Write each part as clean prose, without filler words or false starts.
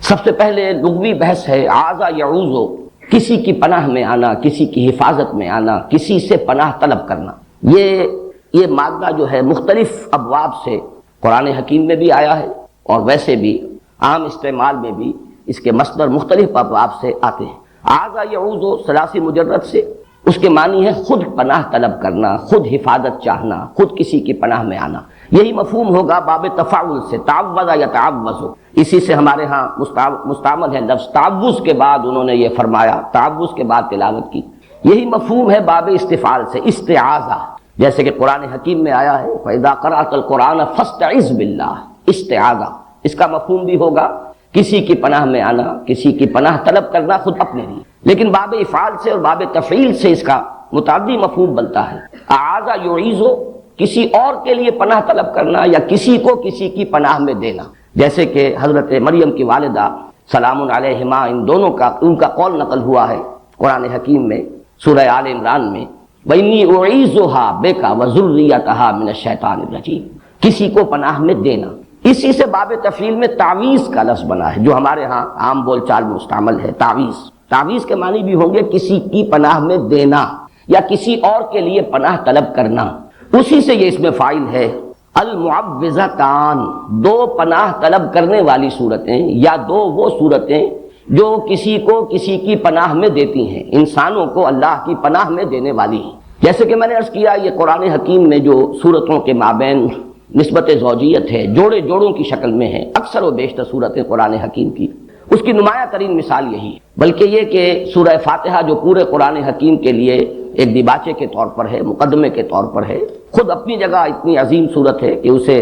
سب سے پہلے لغوی بحث ہے آذا یعوذ، کسی کی پناہ میں آنا، کسی کی حفاظت میں آنا، کسی سے پناہ طلب کرنا۔ یہ مادہ جو ہے مختلف ابواب سے قرآن حکیم میں بھی آیا ہے اور ویسے بھی عام استعمال میں بھی اس کے مصدر مختلف ابواب سے آتے ہیں۔ آذا یعوذ ثلاثی مجرد سے اس کے معنی ہے خود پناہ طلب کرنا، خود حفاظت چاہنا، خود کسی کی پناہ میں آنا۔ یہی مفہوم ہوگا باب تفاعل سے، تعوذ یتعوذ، اسی سے ہمارے ہاں مستعمل ہے لفظ تعوذ کے بعد انہوں نے یہ فرمایا، تعوذ کے بعد تلاوت کی۔ یہی مفہوم ہے باب استفعال سے، استعاذہ، جیسے کہ قرآن حکیم میں آیا ہے فَإِذَا قَرَأْتَ الْقُرْآنَ فَاسْتَعِذْ بِاللَّهِ، استعاذہ۔ اس کا مفہوم بھی ہوگا کسی کی پناہ میں آنا، کسی کی پناہ طلب کرنا خود اپنے لیے، لیکن باب افعال سے اور باب تفعیل سے اس کا متعدی مفہوم بنتا ہے۔ اعاذ یعیذ، کسی اور کے لیے پناہ طلب کرنا یا کسی کو کسی کی پناہ میں دینا، جیسے کہ حضرت مریم کی والدہ سلام علیہما، ان کا قول نقل ہوا ہے قرآن حکیم میں سورہ آل عمران میں، وَإِنِّي أُعِيذُهَا بِكَ وَذُرِّيَّتَهَا مِنَ الشَّيْطَانِ الرَّجِيمِ، کسی کو پناہ میں دینا۔ اسی سے باب تفعیل میں تعویذ کا لفظ بنا ہے، جو ہمارے ہاں عام بول چال میں مستعمل ہے تعویذ۔ تعویذ کے معنی بھی ہوں گے کسی کی پناہ میں دینا یا کسی اور کے لیے پناہ طلب کرنا۔ اسی سے یہ اس میں فاعل ہے المعوذتان، دو پناہ طلب کرنے والی صورتیں یا دو وہ صورتیں جو کسی کو کسی کی پناہ میں دیتی ہیں، انسانوں کو اللہ کی پناہ میں دینے والی ہیں۔ جیسے کہ میں نے عرض کیا، یہ قرآن حکیم میں جو صورتوں کے مابین نسبت زوجیت ہے، جوڑے جوڑوں کی شکل میں ہے، اکثر و بیشتر صورتیں قرآن حکیم کی، اس کی نمایاں ترین مثال یہی ہے۔ بلکہ یہ کہ سورہ فاتحہ جو پورے قرآن حکیم کے لیے ایک دیباچے کے طور پر ہے، مقدمے کے طور پر ہے، خود اپنی جگہ اتنی عظیم صورت ہے کہ اسے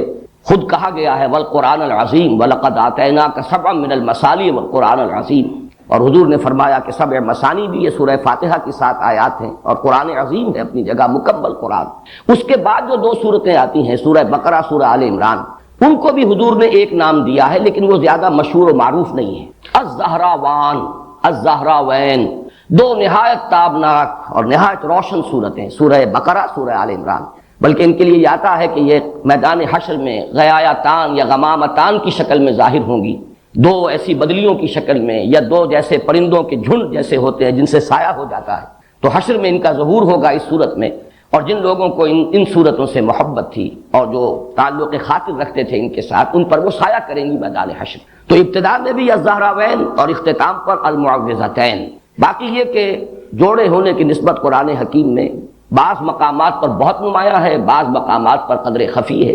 خود کہا گیا ہے والقرآن العظیم وَلَقَدْ آتَيْنَاكَ سَبْعًا مِنَ الْمَثَانِي وَالْقُرْآنِ الْعَظِيمِ، اور حضور نے فرمایا کہ سبع مثانی بھی یہ سورہ فاتحہ کی 7 آیات ہیں، اور قرآن عظیم ہے اپنی جگہ مکمل قرآن۔ اس کے بعد جو دو صورتیں آتی ہیں سورہ بقرہ، سورہ آل عمران، ان کو بھی حضور نے ایک نام دیا ہے، لیکن وہ زیادہ مشہور و معروف نہیں ہے۔ الزہراوان، الزہراوین، دو نہایت تابناک اور نہایت روشن صورتیں، سورہ بقرہ، سورہ آل عمران۔ بلکہ ان کے لیے یہ آتا ہے کہ یہ میدان حشر میں غیایتان یا غمامتان کی شکل میں ظاہر ہوں گی، دو ایسی بدلیوں کی شکل میں، یا دو جیسے پرندوں کے جھنڈ جیسے ہوتے ہیں جن سے سایہ ہو جاتا ہے، تو حشر میں ان کا ظہور ہوگا اس صورت میں۔ اور جن لوگوں کو ان صورتوں سے محبت تھی اور جو تعلق خاطر رکھتے تھے ان کے ساتھ، ان پر وہ سایہ کریں گی میدان حشر۔ تو ابتدا میں بھی الزہراوین اور اختتام پر المعوذتین۔ باقی یہ کہ جوڑے ہونے کی نسبت قرآن حکیم میں بعض مقامات پر بہت نمایاں ہے، بعض مقامات پر قدر خفی ہے،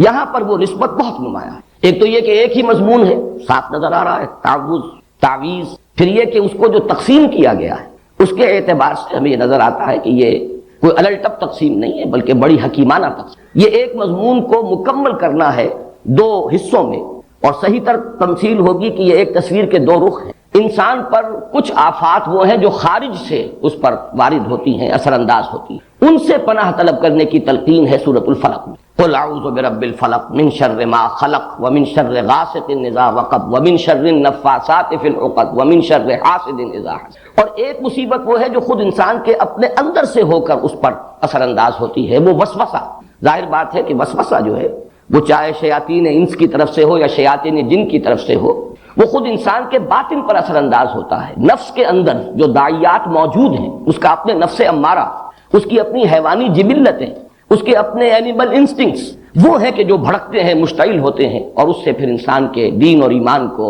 یہاں پر وہ نسبت بہت نمایاں ہے۔ ایک تو یہ کہ ایک ہی مضمون ہے، صاف نظر آ رہا ہے تعوذ، تعویذ۔ پھر یہ کہ اس کو جو تقسیم کیا گیا ہے اس کے اعتبار سے ہمیں یہ نظر آتا ہے کہ یہ کوئی الٹپ تقسیم نہیں ہے، بلکہ بڑی حکیمانہ تقسیم۔ یہ ایک مضمون کو مکمل کرنا ہے دو حصوں میں، اور صحیح تر تمثیل ہوگی کہ یہ ایک تصویر کے دو رخ ہیں۔ انسان پر کچھ آفات وہ ہیں جو خارج سے اس پر وارد ہوتی ہیں، اثر انداز ہوتی ہیں، ان سے پناہ طلب کرنے کی تلقین ہے سورۃ الفلق میں۔ قل اعوذ برب الفلق من شر ما خلق ومن شر غاسق اذا وقب ومن شر النفاثات فی العقد ومن شر حاسد اذا حسد۔ اور ایک مصیبت وہ ہے جو خود انسان کے اپنے اندر سے ہو کر اس پر اثر انداز ہوتی ہے، وہ وسوسہ۔ ظاہر بات ہے کہ وسوسہ جو ہے وہ چاہے شیاطین انس کی طرف سے ہو یا شیاطین جن کی طرف سے ہو، وہ خود انسان کے باطن پر اثر انداز ہوتا ہے۔ نفس کے اندر جو داعیات موجود ہیں، اس کا اپنے نفس امارہ، اس کی اپنی حیوانی جبلتیں، اس کے اپنے اینیمل انسٹنکٹس، وہ ہیں کہ جو بھڑکتے ہیں، مشتعل ہوتے ہیں، اور اس سے پھر انسان کے دین اور ایمان کو،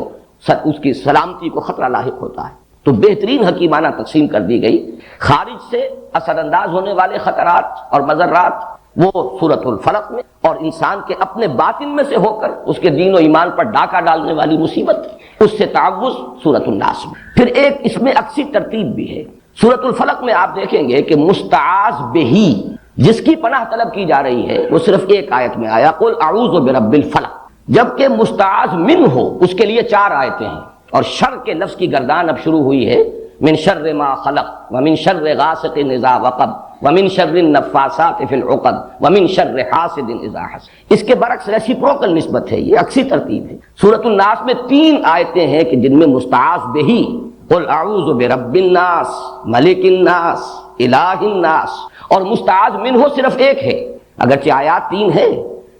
اس کی سلامتی کو خطرہ لاحق ہوتا ہے۔ تو بہترین حکیمانہ تقسیم کر دی گئی۔ خارج سے اثر انداز ہونے والے خطرات اور مضرات وہ سورۃ الفلق میں، اور انسان کے اپنے باطن میں سے ہو کر اس کے دین و ایمان پر ڈاکہ ڈالنے والی مصیبت، اس سے تعوذ سورۃ الناس میں۔ پھر ایک اس میں عکسی ترتیب بھی ہے۔ سورۃ الفلق میں آپ دیکھیں گے کہ مستعاذ بہی، جس کی پناہ طلب کی جا رہی ہے، وہ صرف ایک آیت میں آیا قل اعوذ برب الفلق، جبکہ مستعاذ من ہو اس کے لیے 4 آیتیں ہیں، اور شر کے لفظ کی گردان اب شروع ہوئی ہے، من شر ما خلق ومن شر غاسق اذا وقب ومن شر النفاثات فی العقد ومن شر حاسد اذا حسد۔ اس کے برعکس ریسیپروکل نسبت ہے، یہ عکسی ترتیب ہے۔ سورۃ الناس میں 3 آیتیں ہیں کہ جن میں مستعاذ بہی قل اعوذ برب الناس ملک الناس الہ الناس، اور مستعاذ منہ صرف ایک ہے، اگرچہ آیات 3 ہیں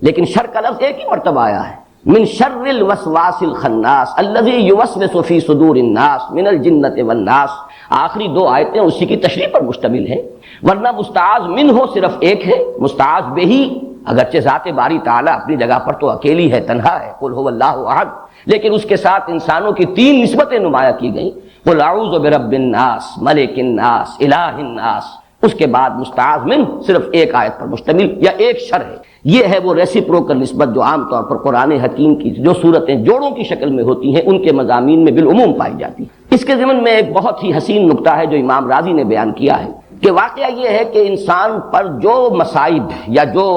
لیکن شر کا لفظ ایک ہی مرتبہ آیا ہے۔ من شر الوسواس الخناس الذي يوسوس في صدور الناس من الجنة والناس، آخری دو آیتیں اسی کی تشریح پر مشتمل ہیں، ورنہ مستعاذ منہ صرف ایک ہے، مستعاذ بہی اگرچہ ذات باری تعالیٰ اپنی جگہ پر تو اکیلی ہے، تنہا ہے، قل هو اللہ احد، لیکن اس کے ساتھ انسانوں کی تین نسبتیں نمایاں کی گئیں، قل اعوذ برب الناس، ملک الناس، الہ الناس، اس کے بعد مستعاذ من صرف ایک آیت پر مشتمل یا ایک شر ہے۔ یہ ہے وہ ریسیپروکل نسبت جو عام طور پر قرآن حکیم کی جو صورتیں جوڑوں کی شکل میں ہوتی ہیں ان کے مضامین میں بالعموم پائی جاتی ہے۔ اس کے ضمن میں ایک بہت ہی حسین نکتہ ہے جو امام راضی نے بیان کیا ہے کہ واقعہ یہ ہے کہ انسان پر جو مصائب یا جو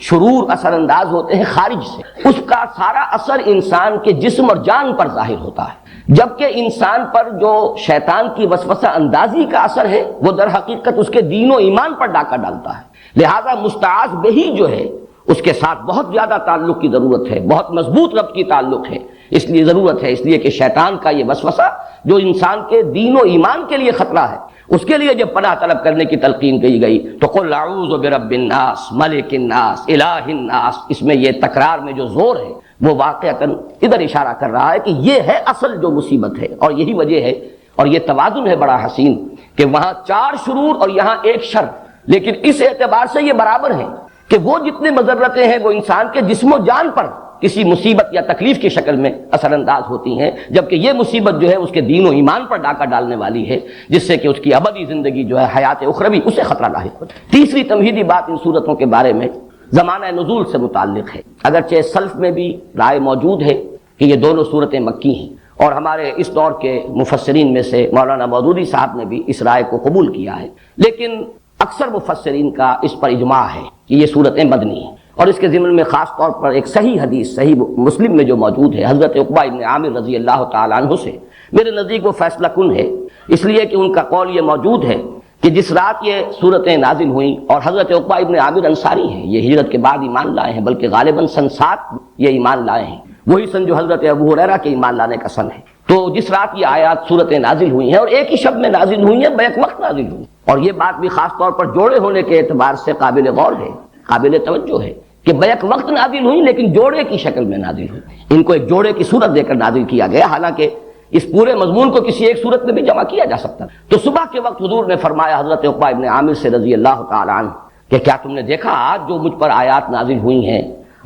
شرور اثر انداز ہوتے ہیں خارج سے، اس کا سارا اثر انسان کے جسم اور جان پر ظاہر ہوتا ہے، جبکہ انسان پر جو شیطان کی وسوسہ اندازی کا اثر ہے وہ در حقیقت اس کے دین و ایمان پر ڈاکہ ڈالتا ہے۔ لہذا مستعاذ بہی جو ہے اس کے ساتھ بہت زیادہ تعلق کی ضرورت ہے، بہت مضبوط ربط کی تعلق ہے، اس لیے ضرورت ہے، اس لیے کہ شیطان کا یہ وسوسہ جو انسان کے دین و ایمان کے لیے خطرہ ہے، اس کے لیے جب پناہ طلب کرنے کی تلقین کی گئی تو قل اعوذ برب الناس، ملک الناس، الہ الناس، اس میں یہ تکرار میں جو زور ہے وہ واقعتاً ادھر اشارہ کر رہا ہے کہ یہ ہے اصل جو مصیبت ہے، اور یہی وجہ ہے اور یہ توازن ہے بڑا حسین کہ وہاں چار شرور اور یہاں ایک شر، لیکن اس اعتبار سے یہ برابر ہیں کہ وہ جتنے مضرتیں ہیں وہ انسان کے جسم و جان پر کسی مصیبت یا تکلیف کی شکل میں اثر انداز ہوتی ہیں، جبکہ یہ مصیبت جو ہے اس کے دین و ایمان پر ڈاکہ ڈالنے والی ہے، جس سے کہ اس کی ابدی زندگی جو ہے حیات اخروی اسے خطرہ لاحق ہوتا ہے۔ تیسری تمہیدی بات ان صورتوں کے بارے میں زمانہ نزول سے متعلق ہے، اگرچہ سلف میں بھی رائے موجود ہے کہ یہ دونوں صورتیں مکی ہیں، اور ہمارے اس دور کے مفسرین میں سے مولانا مودودی صاحب نے بھی اس رائے کو قبول کیا ہے، لیکن اکثر مفسرین کا اس پر اجماع ہے کہ یہ صورتیں مدنی ہیں، اور اس کے ضمن میں خاص طور پر ایک صحیح حدیث صحیح مسلم میں جو موجود ہے حضرت عقبہ ابن عامر رضی اللہ تعالیٰ عنہ سے، میرے نزدیک وہ فیصلہ کن ہے، اس لیے کہ ان کا قول یہ موجود ہے کہ جس رات یہ صورتیں نازل ہوئیں، اور حضرت عقبہ ابن عامر انصاری ہیں، یہ ہجرت کے بعد ایمان لائے ہیں، بلکہ غالباً سن 7 یہ ایمان لائے ہیں، وہی سن جو حضرت ابو ہریرہ کے ایمان لانے کا سن ہے۔ تو جس رات یہ آیات صورتیں نازل ہوئی ہیں اور ایک ہی شب میں نازل ہوئی ہیں، بیک وقت نازل ہوئی، اور یہ بات بھی خاص طور پر جوڑے ہونے کے اعتبار سے قابل غور ہے، قابل توجہ ہے کہ بیک وقت نازل ہوئی لیکن جوڑے کی شکل میں نازل ہوئی، ان کو ایک جوڑے کی صورت دے کر نازل کیا گیا، حالانکہ اس پورے مضمون کو کسی ایک صورت میں بھی جمع کیا جا سکتا۔ تو صبح کے وقت حضور نے فرمایا حضرت عقبہ ابن عامر سے رضی اللہ تعالیٰ عنہ کہ کیا تم نے دیکھا آج جو مجھ پر آیات نازل ہوئی ہیں،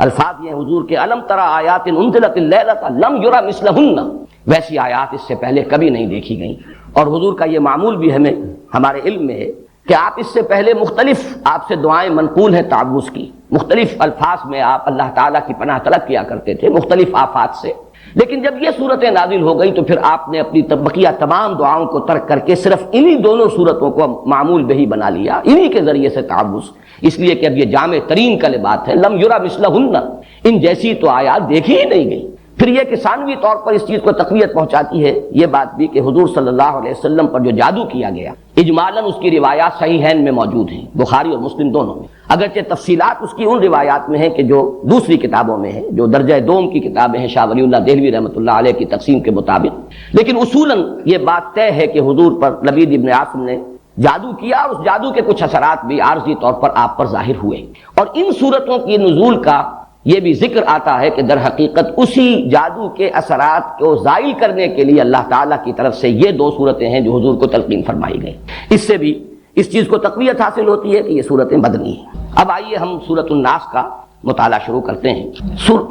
الفاظ یہ ہیں حضور کے الم تری آیات انزلت اللیلۃ لم یری مثلہن، ویسی آیات اس سے پہلے کبھی نہیں دیکھی گئیں، اور حضور کا یہ معمول بھی ہمیں ہمارے علم میں ہے کہ آپ اس سے پہلے مختلف آپ سے دعائیں منقول ہیں تعوذ کی، مختلف الفاظ میں آپ اللہ تعالیٰ کی پناہ طلب کیا کرتے تھے مختلف آفات سے، لیکن جب یہ صورتیں نازل ہو گئی تو پھر آپ نے اپنی بقیہ تمام دعاؤں کو ترک کر کے صرف انہی دونوں صورتوں کو معمول بہی بنا لیا، انہی کے ذریعے سے تعوذ، اس لیے کہ اب یہ جامع ترین کلمات ہیں، لم یری مثلہن، ان جیسی تو آیات دیکھی ہی نہیں گئی۔ پھر یہ کہ ثانوی طور پر اس چیز کو تقویت پہنچاتی ہے یہ بات بھی کہ حضور صلی اللہ علیہ وسلم پر جو جادو کیا گیا اجمالاً اس کی روایات صحیحین میں موجود ہیں، بخاری اور مسلم دونوں میں، اگرچہ تفصیلات اس کی ان روایات میں ہیں کہ جو دوسری کتابوں میں ہیں، جو درجہ دوم کی کتابیں ہیں شاہ ولی اللہ دہلوی رحمۃ اللہ علیہ کی تقسیم کے مطابق، لیکن اصولاً یہ بات طے ہے کہ حضور پر لبید ابن عاصم نے جادو کیا، اور اس جادو کے کچھ اثرات بھی عارضی طور پر آپ پر ظاہر ہوئے، اور ان صورتوں کی نزول کا یہ بھی ذکر آتا ہے کہ در حقیقت اسی جادو کے اثرات کو زائل کرنے کے لیے اللہ تعالیٰ کی طرف سے یہ دو صورتیں ہیں جو حضور کو تلقین فرمائی گئی، اس سے بھی اس چیز کو تقویت حاصل ہوتی ہے کہ یہ صورتیں مدنی ہیں۔ اب آئیے ہم سورۃ الناس کا مطالعہ شروع کرتے ہیں۔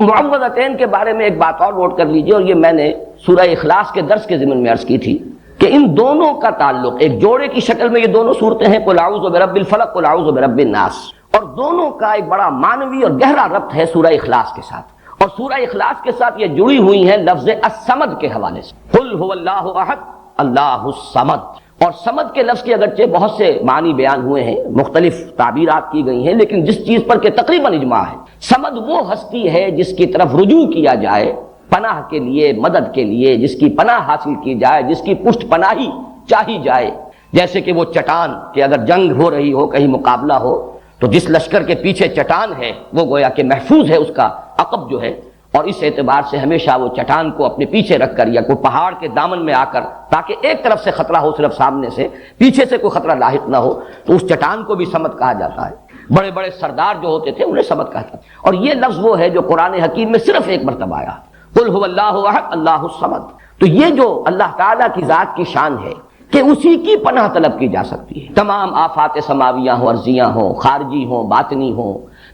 معوذتین کے بارے میں ایک بات اور نوٹ کر لیجئے، اور یہ میں نے سورہ اخلاص کے درس کے ضمن میں عرض کی تھی کہ ان دونوں کا تعلق ایک جوڑے کی شکل میں یہ دونوں صورتیں ہیں، قل اعوذ برب الفلق، قل اعوذ برب الناس، اور دونوں کا ایک بڑا معنوی اور گہرا ربط ہے سورہ اخلاص کے ساتھ، اور سورہ اخلاص کے ساتھ یہ جڑی ہوئی ہیں لفظ الصمد کے حوالے سے، قل هو اللہ احد اللہ الصمد، اور صمد کے لفظ کے اگرچہ بہت سے معنی بیان ہوئے ہیں، مختلف تعبیرات کی گئی ہیں، لیکن جس چیز پر کہ تقریباً اجماع ہے، صمد وہ ہستی ہے جس کی طرف رجوع کیا جائے پناہ کے لیے، مدد کے لیے، جس کی پناہ حاصل کی جائے، جس کی پشت پناہی چاہی جائے، جیسے کہ وہ چٹان کہ اگر جنگ ہو رہی ہو، کہیں مقابلہ ہو تو جس لشکر کے پیچھے چٹان ہے وہ گویا کہ محفوظ ہے، اس کا عقب جو ہے، اور اس اعتبار سے ہمیشہ وہ چٹان کو اپنے پیچھے رکھ کر یا کوئی پہاڑ کے دامن میں آ کر، تاکہ ایک طرف سے خطرہ ہو صرف سامنے سے، پیچھے سے کوئی خطرہ لاحق نہ ہو، تو اس چٹان کو بھی صمد کہا جاتا ہے۔ بڑے بڑے سردار جو ہوتے تھے انہیں صمد کہتا تھا۔ اور یہ لفظ وہ ہے جو قرآن حکیم میں صرف ایک مرتبہ آیا، قل هو اللہ احد اللہ الصمد۔ تو یہ جو اللہ تعالیٰ کی ذات کی شان ہے کہ اسی کی پناہ طلب کی جا سکتی ہے، تمام آفات سماویہ ہوں، ارضیہ ہوں، خارجی ہوں، باطنی ہوں،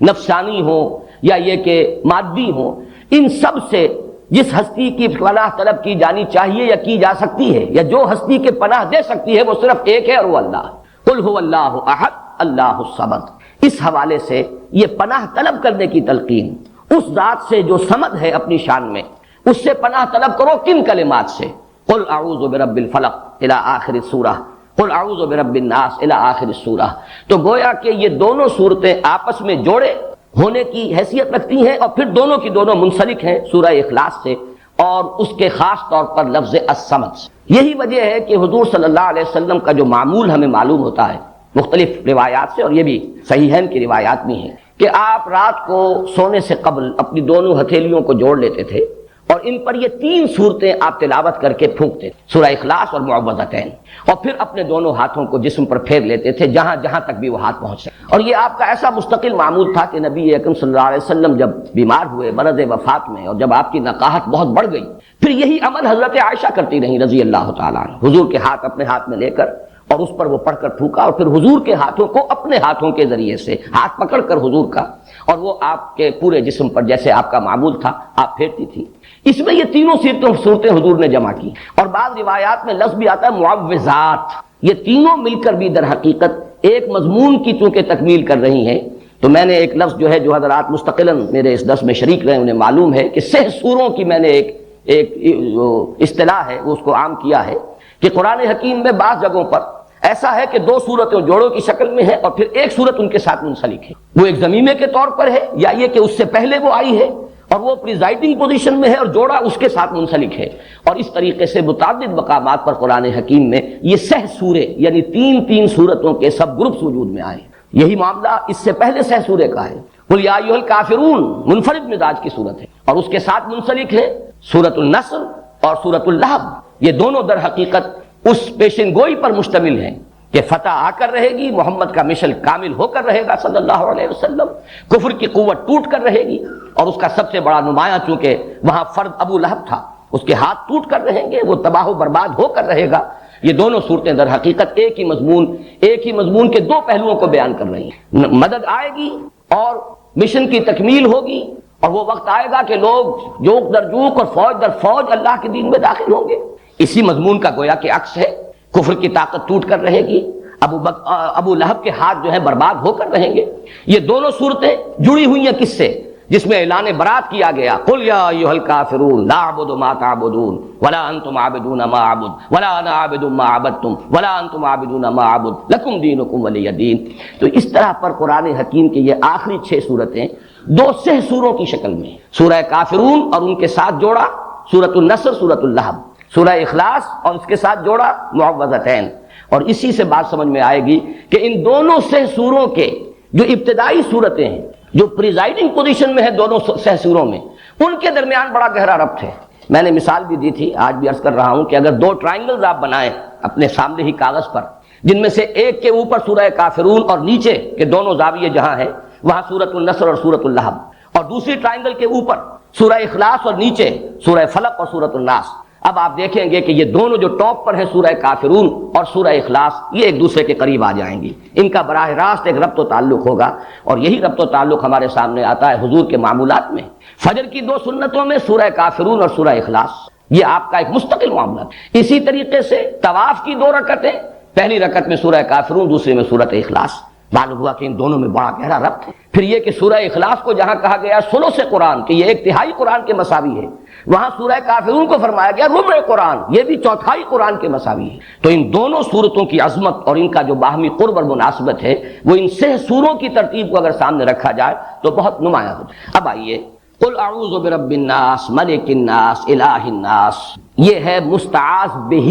نفسانی ہوں یا یہ کہ مادی ہوں، ان سب سے جس ہستی کی پناہ طلب کی جانی چاہیے یا کی جا سکتی ہے، یا جو ہستی کے پناہ دے سکتی ہے، وہ صرف ایک ہے اور وہ اللہ ہے۔ قل هو اللہ احد اللہ الصمد۔ اس حوالے سے یہ پناہ طلب کرنے کی تلقین اس ذات سے جو صمد ہے اپنی شان میں، اس سے پناہ طلب کرو کن کلمات سے؟ قل اعوذ برب الفلق الی آخر السورہ، قل اعوذ برب الناس الی آخر السورہ۔ تو گویا کہ یہ دونوں صورتیں آپس میں جوڑے ہونے کی حیثیت رکھتی ہیں، اور پھر دونوں کی دونوں منسلک ہیں سورہ اخلاص سے اور اس کے خاص طور پر لفظ الصمد سے۔ یہی وجہ ہے کہ حضور صلی اللہ علیہ وسلم کا جو معمول ہمیں معلوم ہوتا ہے مختلف روایات سے، اور یہ بھی صحیحین کی روایات بھی ہیں، کہ آپ رات کو سونے سے قبل اپنی دونوں ہتھیلیوں کو جوڑ لیتے تھے اور ان پر یہ 3 صورتیں آپ تلاوت کر کے پھونکتے تھے، سورہ اخلاص اور معوذتین، اور پھر اپنے دونوں ہاتھوں کو جسم پر پھیر لیتے تھے جہاں جہاں تک بھی وہ ہاتھ پہنچ سکے۔ اور یہ آپ کا ایسا مستقل معمول تھا کہ نبی اکرم صلی اللہ علیہ وسلم جب بیمار ہوئے مرض وفات میں، اور جب آپ کی نقاہت بہت بڑھ گئی، پھر یہی عمل حضرت عائشہ کرتی رہیں رضی اللہ تعالیٰ عنہ، حضور کے ہاتھ اپنے ہاتھ میں لے کر اور اس پر وہ پڑھ کر پھونکا، اور پھر حضور کے ہاتھوں کو اپنے ہاتھوں کے ذریعے سے ہاتھ پکڑ کر حضور کا، اور وہ آپ کے پورے جسم پر جیسے آپ کا معمول تھا آپ پھیرتی تھی۔ اس میں یہ تینوں صورتیں حضور نے جمع کی، اور بعض روایات میں لفظ بھی آتا ہے معوذات۔ یہ تینوں مل کر بھی در حقیقت ایک مضمون کی چونکہ تکمیل کر رہی ہیں۔ تو میں نے ایک لفظ جو ہے جو حضرات مستقلاً میرے اس درس میں شریک رہے انہیں معلوم ہے کہ 6 سوروں کی میں نے ایک اصطلاح ہے وہ اس کو عام کیا ہے کہ قرآن حکیم میں بعض جگہوں پر ایسا ہے کہ 2 صورتیں جوڑوں کی شکل میں ہے اور پھر ایک صورت ان کے ساتھ منسلک ہے، وہ ایک ضمیمے کے طور پر ہے، یا یہ کہ اس سے پہلے وہ آئی ہے اور وہ پریزائڈنگ پوزیشن میں ہے اور جوڑا اس کے ساتھ منسلک ہے۔ اور اس طریقے سے متعدد مقامات پر قرآن حکیم میں یہ 6 سورے یعنی 3 صورتوں کے سب گروپس وجود میں آئے۔ یہی معاملہ اس سے پہلے 6 سورے کا ہے، قل یا ایھا الکافرون منفرد مزاج کی صورت ہے، اور اس کے ساتھ منسلک ہے سورۃ النصر اور سورۃ اللہب۔ یہ دونوں در حقیقت اس پیشن گوئی پر مشتمل ہیں کہ فتح آ کر رہے گی، محمد کا مشن کامل ہو کر رہے گا صلی اللہ علیہ وسلم، کفر کی قوت ٹوٹ کر رہے گی، اور اس کا سب سے بڑا نمایاں چونکہ وہاں فرد ابو لہب تھا، اس کے ہاتھ ٹوٹ کر رہیں گے، وہ تباہ و برباد ہو کر رہے گا۔ یہ دونوں صورتیں در حقیقت ایک ہی مضمون کے 2 پہلوؤں کو بیان کر رہی ہیں۔ مدد آئے گی اور مشن کی تکمیل ہوگی، اور وہ وقت آئے گا کہ لوگ جوک در جوک اور فوج در فوج اللہ کے دین میں داخل ہوں گے۔ اسی مضمون کا گویا کہ عکس ہے، کفر کی طاقت ٹوٹ کر رہے گی، ابو لہب کے ہاتھ جو ہے برباد ہو کر رہیں گے۔ یہ دونوں صورتیں جڑی ہوئی ہیں کس سے؟ جس میں اعلان برات کیا گیا، قل یا ایھا الکافرون لا اعبد ما تعبدون ولا انتم عابدون ما اعبد ولا انا عابد ما عبدتم ولا انتم عابدون ما اعبد لکم دینکم ولی دین۔ تو اس طرح پر قرآن حکیم کے یہ آخری 6 صورتیں 2 سوروں کی شکل میں، سورہ کافرون اور ان کے ساتھ جوڑا سورۃ النصر، سورۃ اللہب، سورہ اخلاص اور اس کے ساتھ جوڑا معوذتین۔ اور اسی سے بات سمجھ میں آئے گی کہ ان دونوں 6 سوروں کے جو ابتدائی صورتیں ہیں جو پریزائڈنگ پوزیشن میں ہے دونوں 6 سوروں میں، ان کے درمیان بڑا گہرا ربط ہے۔ میں نے مثال بھی دی تھی، آج بھی عرض کر رہا ہوں کہ اگر 2 ٹرائنگلز آپ بنائیں اپنے سامنے ہی کاغذ پر، جن میں سے ایک کے اوپر سورہ کافرون اور نیچے کے دونوں زاویے جہاں ہیں وہاں سورۃ النصر اور سورۃ اللہب، اور دوسری ٹرائنگل کے اوپر سورہ اخلاص اور نیچے سورہ فلق اور سورۃ الناس، اب آپ دیکھیں گے کہ یہ دونوں جو ٹاپ پر ہے سورہ کافرون اور سورہ اخلاص، یہ ایک دوسرے کے قریب آ جائیں گی، ان کا براہ راست ایک ربط و تعلق ہوگا۔ اور یہی ربط و تعلق ہمارے سامنے آتا ہے حضور کے معمولات میں۔ فجر کی 2 سنتوں میں سورہ کافرون اور سورہ اخلاص، یہ آپ کا ایک مستقل معاملہ ہے۔ اسی طریقے سے طواف کی 2 رکعتیں، پہلی رکعت میں سورہ کافرون، دوسری میں سورۃ اخلاص۔ معلوم ہوا کہ ان دونوں میں بڑا گہرا ربط ہے۔ پھر یہ کہ سورہ اخلاص کو جہاں کہا گیا ثلث قرآن کہ یہ 1/3 قرآن کے مساوی ہے، وہاں سورہ کافرون کو فرمایا گیا ربع قرآن، یہ بھی 1/4 قرآن کے مساوی ہے۔ تو ان دونوں صورتوں کی عظمت اور ان کا جو باہمی قرب اور مناسبت ہے وہ ان 6 سوروں کی ترتیب کو اگر سامنے رکھا جائے تو بہت نمایاں ہو جائے۔ اب آئیے، قل اعوذ برب الناس ملک الناس الہ الناس، یہ ہے مستعاذ بہ،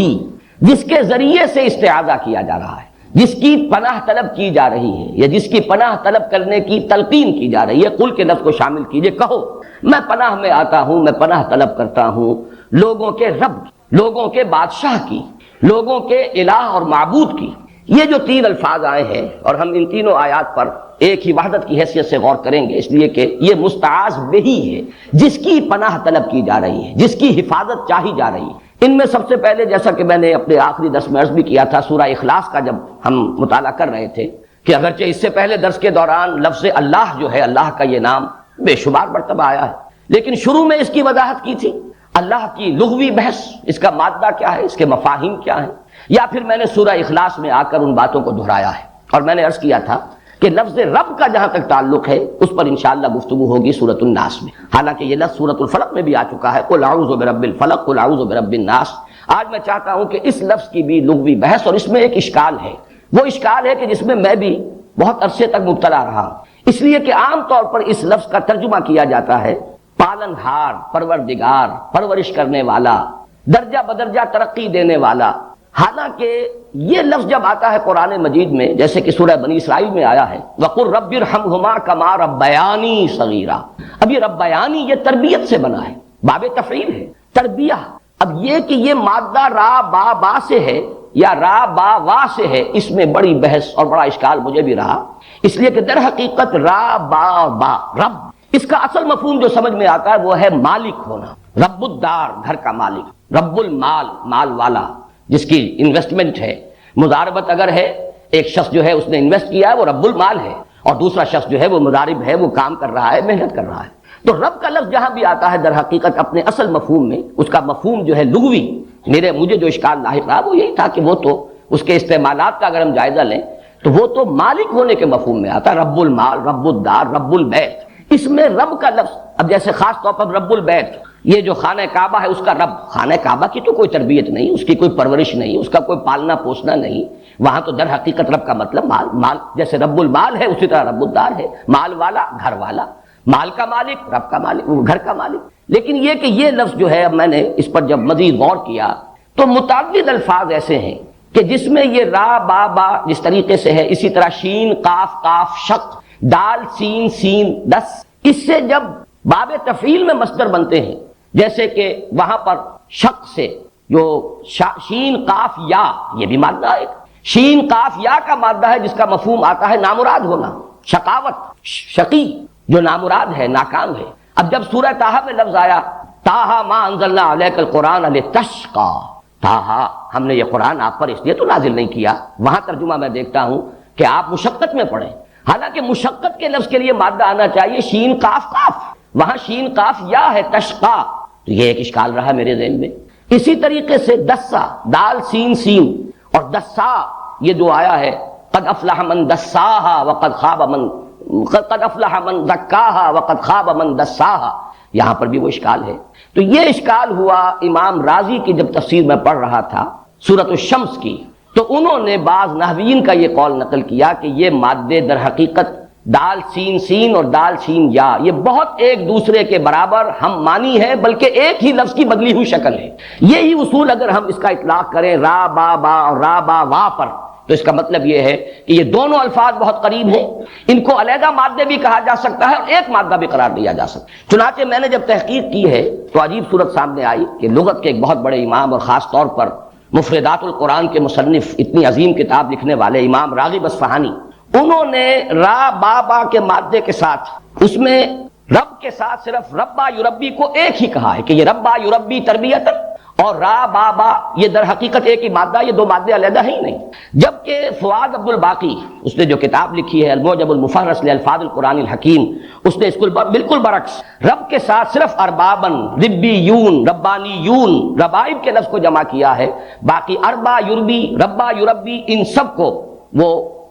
جس کے ذریعے سے استعاذہ کیا جا رہا ہے، جس کی پناہ طلب کی جا رہی ہے، یا جس کی پناہ طلب کرنے کی تلقین کی جا رہی ہے۔ قل کے لفظ کو شامل کیجئے، کہو میں پناہ میں آتا ہوں، میں پناہ طلب کرتا ہوں لوگوں کے رب، لوگوں کے بادشاہ کی، لوگوں کے الہ اور معبود کی، یہ جو تین الفاظ آئے ہیں اور ہم ان تینوں آیات پر ایک ہی وحدت کی حیثیت سے غور کریں گے، اس لیے کہ یہ مستعاذ بہی ہے، جس کی پناہ طلب کی جا رہی ہے، جس کی حفاظت چاہی جا رہی ہے۔ ان میں سب سے پہلے، جیسا کہ میں نے اپنے آخری درس میں عرض بھی کیا تھا، سورہ اخلاص کا جب ہم مطالعہ کر رہے تھے کہ اگرچہ اس سے پہلے درس کے دوران لفظ اللہ جو ہے، اللہ کا یہ نام بے شمار مرتبہ آیا ہے، لیکن شروع میں اس کی وضاحت کی تھی، اللہ کی لغوی بحث، اس کا مادہ کیا ہے، اس کے مفاہیم کیا ہیں، یا پھر میں نے سورہ اخلاص میں آ کر ان باتوں کو دہرایا ہے۔ اور میں نے عرض کیا تھا کہ لفظ رب کا جہاں تک تعلق ہے اس پر انشاءاللہ گفتگو ہوگی سورۃ الناس میں، حالانکہ یہ لفظ سورۃ الفلق میں بھی آ چکا ہے، قل اعوذ برب الفلق قل اعوذ برب الناس۔ آج میں چاہتا ہوں کہ اس لفظ کی بھی لغوی بحث، اور اس میں ایک اشکال ہے، وہ اشکال ہے کہ جس میں میں بھی بہت عرصے تک مبتلا رہا ہوں، اس لیے کہ عام طور پر اس لفظ کا ترجمہ کیا جاتا ہے پالن ہار، پروردگار، پرورش کرنے والا، درجہ بدرجہ ترقی دینے والا۔ حالانکہ یہ لفظ جب آتا ہے قرآن مجید میں، جیسے کہ سورہ بنی اسرائیل میں آیا ہے وَقُلْ رَبِّ ارْحَمْهُمَا كَمَا رَبَّيَانِي صَغِيرًا، اب یہ ربیانی یہ تربیت سے بنا ہے، باب تفعیل ہے، تربیہ۔ اب یہ کہ یہ مادہ را با با سے ہے یا را با وا سے ہے، اس میں بڑی بحث اور بڑا اشکال مجھے بھی رہا، اس لیے کہ در حقیقت را با با رب، اس کا اصل مفہوم جو سمجھ میں آتا ہے وہ ہے مالک ہونا، رب الدار، گھر کا مالک، رب المال، مال والا جس کی انویسٹمنٹ ہے، مضاربت اگر ہے، ایک شخص جو ہے اس نے انویسٹ کیا ہے وہ رب المال ہے، اور دوسرا شخص جو ہے وہ مضارب ہے، وہ کام کر رہا ہے، محنت کر رہا ہے۔ تو رب کا لفظ جہاں بھی آتا ہے در حقیقت اپنے اصل مفہوم میں، اس کا مفہوم جو ہے لغوی، مجھے جو اشکال لاحق رہا وہ یہی تھا کہ وہ تو اس کے استعمالات کا اگر ہم جائزہ لیں تو وہ تو مالک ہونے کے مفہوم میں آتا ہے، رب المال، رب الدار، رب البیت۔ اس میں رب کا لفظ، اب جیسے خاص طور پر رب البیت، یہ جو خانہ کعبہ ہے اس کا رب، خانہ کعبہ کی تو کوئی تربیت نہیں، اس کی کوئی پرورش نہیں، اس کا کوئی پالنا پوسنا نہیں، وہاں تو در حقیقت رب کا مطلب مال، جیسے رب المال ہے اسی طرح رب الدار ہے، مال والا، گھر والا، مال کا مالک، رب کا مالک، وہ گھر کا مالک۔ لیکن یہ کہ یہ لفظ جو ہے، اب میں نے اس پر جب مزید غور کیا تو متعدد الفاظ ایسے ہیں کہ جس میں یہ را با با جس طریقے سے ہے، اسی طرح شین قاف قاف شق، دال سین سین دس، اس سے جب باب تفعیل میں مصدر بنتے ہیں، جیسے کہ وہاں پر شق سے جو شین قاف یا، یہ بھی مادہ ہے، شین قاف یا کا مادہ ہے جس کا مفہوم آتا ہے نامراد ہونا، شقاوت، شقی جو نامراد ہے، ناکام ہے۔ اب جب سورہ طٰہٰ میں لفظ آیا طٰہٰ ما انزلنا علیک القرآن لتشقیٰ، طٰہٰ ہم نے یہ قرآن آپ پر اس لیے تو نازل نہیں کیا، وہاں ترجمہ میں دیکھتا ہوں کہ آپ مشقت میں پڑھیں، حالانکہ مشقت کے لفظ کے لیے مادہ آنا چاہیے شین قاف قاف، وہاں شین قاف یا ہے تشقا، تو یہ ایک اشکال رہا میرے ذہن میں۔ اسی طریقے سے دسا، دال سین سین، اور دسا یہ جو آیا ہے قد افلح من دساہا وقد خاب من، قد افلح من زکاہا وقد خاب من دساہا، یہاں پر بھی وہ اشکال ہے۔ تو یہ اشکال ہوا امام راضی کی جب تفسیر میں پڑھ رہا تھا سورۃ الشمس کی، تو انہوں نے بعض نحویین کا یہ قول نقل کیا کہ یہ مادے در حقیقت دال سین سین اور دال سین یا، یہ بہت ایک دوسرے کے برابر ہم مانی ہے، بلکہ ایک ہی لفظ کی بدلی ہوئی شکل ہے۔ یہی اصول اگر ہم اس کا اطلاق کریں را با با اور را با وا پر، تو اس کا مطلب یہ ہے کہ یہ دونوں الفاظ بہت قریب ہیں، ان کو علیحدہ مادے بھی کہا جا سکتا ہے اور ایک مادہ بھی قرار دیا جا سکتا ہے۔ چنانچہ میں نے جب تحقیق کی ہے تو عجیب صورت سامنے آئی کہ لغت کے ایک بہت بڑے امام اور خاص طور پر مفردات القرآن کے مصنف، اتنی عظیم کتاب لکھنے والے امام راغب اصفہانی، انہوں نے را با با کے مادے کے ساتھ، اس میں رب کے ساتھ صرف ربا یربی کو ایک ہی کہا ہے کہ یہ ربا یربی تربیت، اور را با با یہ در حقیقت ایک ہی مادہ، یہ دو مادے علیحدہ ہی نہیں۔ جبکہ فؤاد عبد الباقی، اس نے جو کتاب لکھی ہے المعجم المفہرس لالفاظ القرآن الحکیم، اس نے اس کو بالکل برعکس رب کے ساتھ صرف اربابن، ربیون، ربانیون، ربائب کے لفظ کو جمع کیا ہے، باقی اربا یربی، ربا یربی، ان سب کو وہ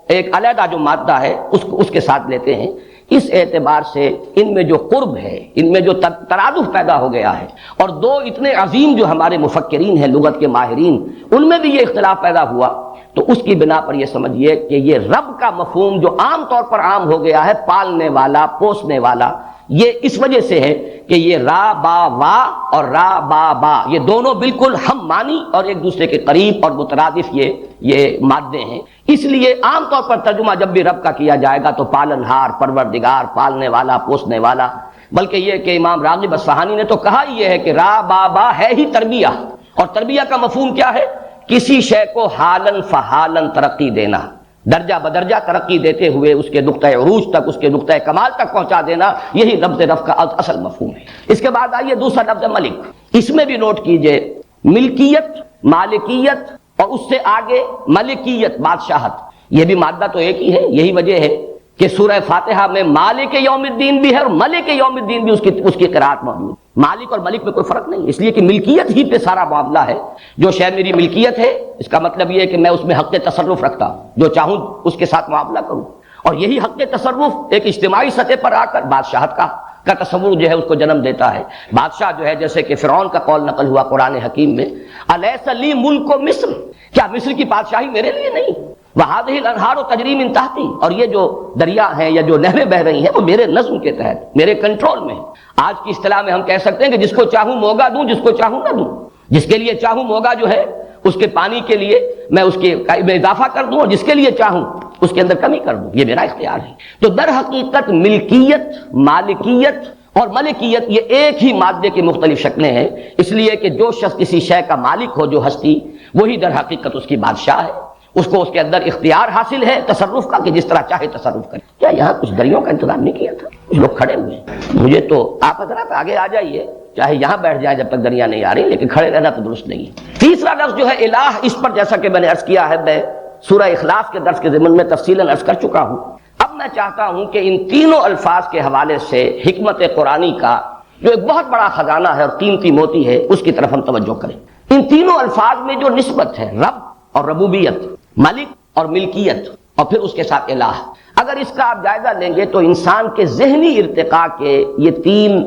ایک علیحدہ جو مادہ ہے اس کے ساتھ لیتے ہیں۔ اس اعتبار سے ان میں جو قرب ہے، ان میں جو ترادف پیدا ہو گیا ہے، اور دو اتنے عظیم جو ہمارے مفکرین ہیں لغت کے ماہرین، ان میں بھی یہ اختلاف پیدا ہوا، تو اس کی بنا پر یہ سمجھیے کہ یہ رب کا مفہوم جو عام طور پر عام ہو گیا ہے، پالنے والا، پوسنے والا، یہ اس وجہ سے ہے کہ یہ را با وا اور را با با یہ دونوں بالکل ہم مانی اور ایک دوسرے کے قریب اور مترادف یہ مادے ہیں۔ اس لیے عام طور پر ترجمہ جب بھی رب کا کیا جائے گا تو پالن ہار، پروردگار، پالنے والا، پوسنے والا، بلکہ یہ کہ امام راغب اصفہانی نے تو کہا ہی یہ ہے کہ را با با ہے ہی تربیہ، اور تربیہ کا مفہوم کیا ہے کسی شے کو حالن فحالن ترقی دینا، درجہ بدرجہ ترقی دیتے ہوئے اس کے نقطۂ عروج تک، اس کے نقطۂ کمال تک پہنچا دینا، یہی لفظ رفع کا اصل مفہوم ہے۔ اس کے بعد آئیے دوسرا لفظ ملک، اس میں بھی نوٹ کیجئے ملکیت، مالکیت اور اس سے آگے ملکیت، بادشاہت، یہ بھی مادہ تو ایک ہی ہے۔ یہی وجہ ہے کہ سورہ فاتحہ میں مالک یوم الدین بھی ہے اور ملک یوم الدین بھی اس کی قرات موجود۔ مالک اور ملک میں کوئی فرق نہیں، اس لیے کہ ملکیت ہی پہ سارا معاملہ ہے۔ جو شے میری ملکیت ہے اس کا مطلب یہ ہے کہ میں اس میں حق تصرف رکھتا ہوں، جو چاہوں اس کے ساتھ معاملہ کروں، اور یہی حق تصرف ایک اجتماعی سطح پر آ کر بادشاہت کا تصور جو ہے اس کو جنم دیتا ہے۔ بادشاہ جو ہے، جیسے کہ فرعون کا قول نقل ہوا قرآن حکیم میں، الیس لی ملک مصر، کیا مصر کی بادشاہی میرے لیے نہیں؟ وَهَذِهِ الْأَنْهَارُ تَجْرِي مِن تَحْتِي، اور یہ جو دریا ہیں یا جو نہریں بہ رہی ہیں وہ میرے نظم کے تحت، میرے کنٹرول میں۔ آج کی اصطلاح میں ہم کہہ سکتے ہیں کہ جس کو چاہوں موگا دوں، جس کو چاہوں نہ دوں، جس کے لیے چاہوں موگا جو ہے اس کے پانی کے لیے میں اس کے میں اضافہ کر دوں، اور جس کے لیے چاہوں اس کے اندر کمی کر دوں، یہ میرا اختیار ہے۔ تو در حقیقت ملکیت، مالکیت اور ملکیت یہ ایک ہی مادے کی مختلف شکلیں ہیں، اس لیے کہ جو شخص کسی شے کا مالک ہو، جو ہستی، وہی در حقیقت اس کی بادشاہ ہے، اس کو اس کے اندر اختیار حاصل ہے تصرف کا کہ جس طرح چاہے تصرف کرے۔ کیا یہاں کچھ دریوں کا انتظام نہیں کیا تھا؟ کچھ لوگ کھڑے ہوئے ہیں، مجھے تو آپ حضرات آگے آ جائیے، چاہے یہاں بیٹھ جائیں جب تک دریا نہیں آ رہی، لیکن کھڑے رہنا تو درست نہیں ہے۔ تیسرا لفظ جو ہے الہ، اس پر جیسا کہ میں نے عرض کیا ہے، میں سورہ اخلاص کے درس کے ضمن میں تفصیلاً عرض کر چکا ہوں۔ اب میں چاہتا ہوں کہ ان تینوں الفاظ کے حوالے سے حکمت قرآنی کا جو ایک بہت بڑا خزانہ ہے اور قیمتی موتی ہے، اس کی طرف ہم توجہ کریں۔ ان تینوں الفاظ میں جو نسبت ہے، رب اور ربوبیت، ملک اور ملکیت، اور پھر اس کے ساتھ الہ، اگر اس کا آپ جائزہ لیں گے تو انسان کے ذہنی ارتقاء کے یہ تین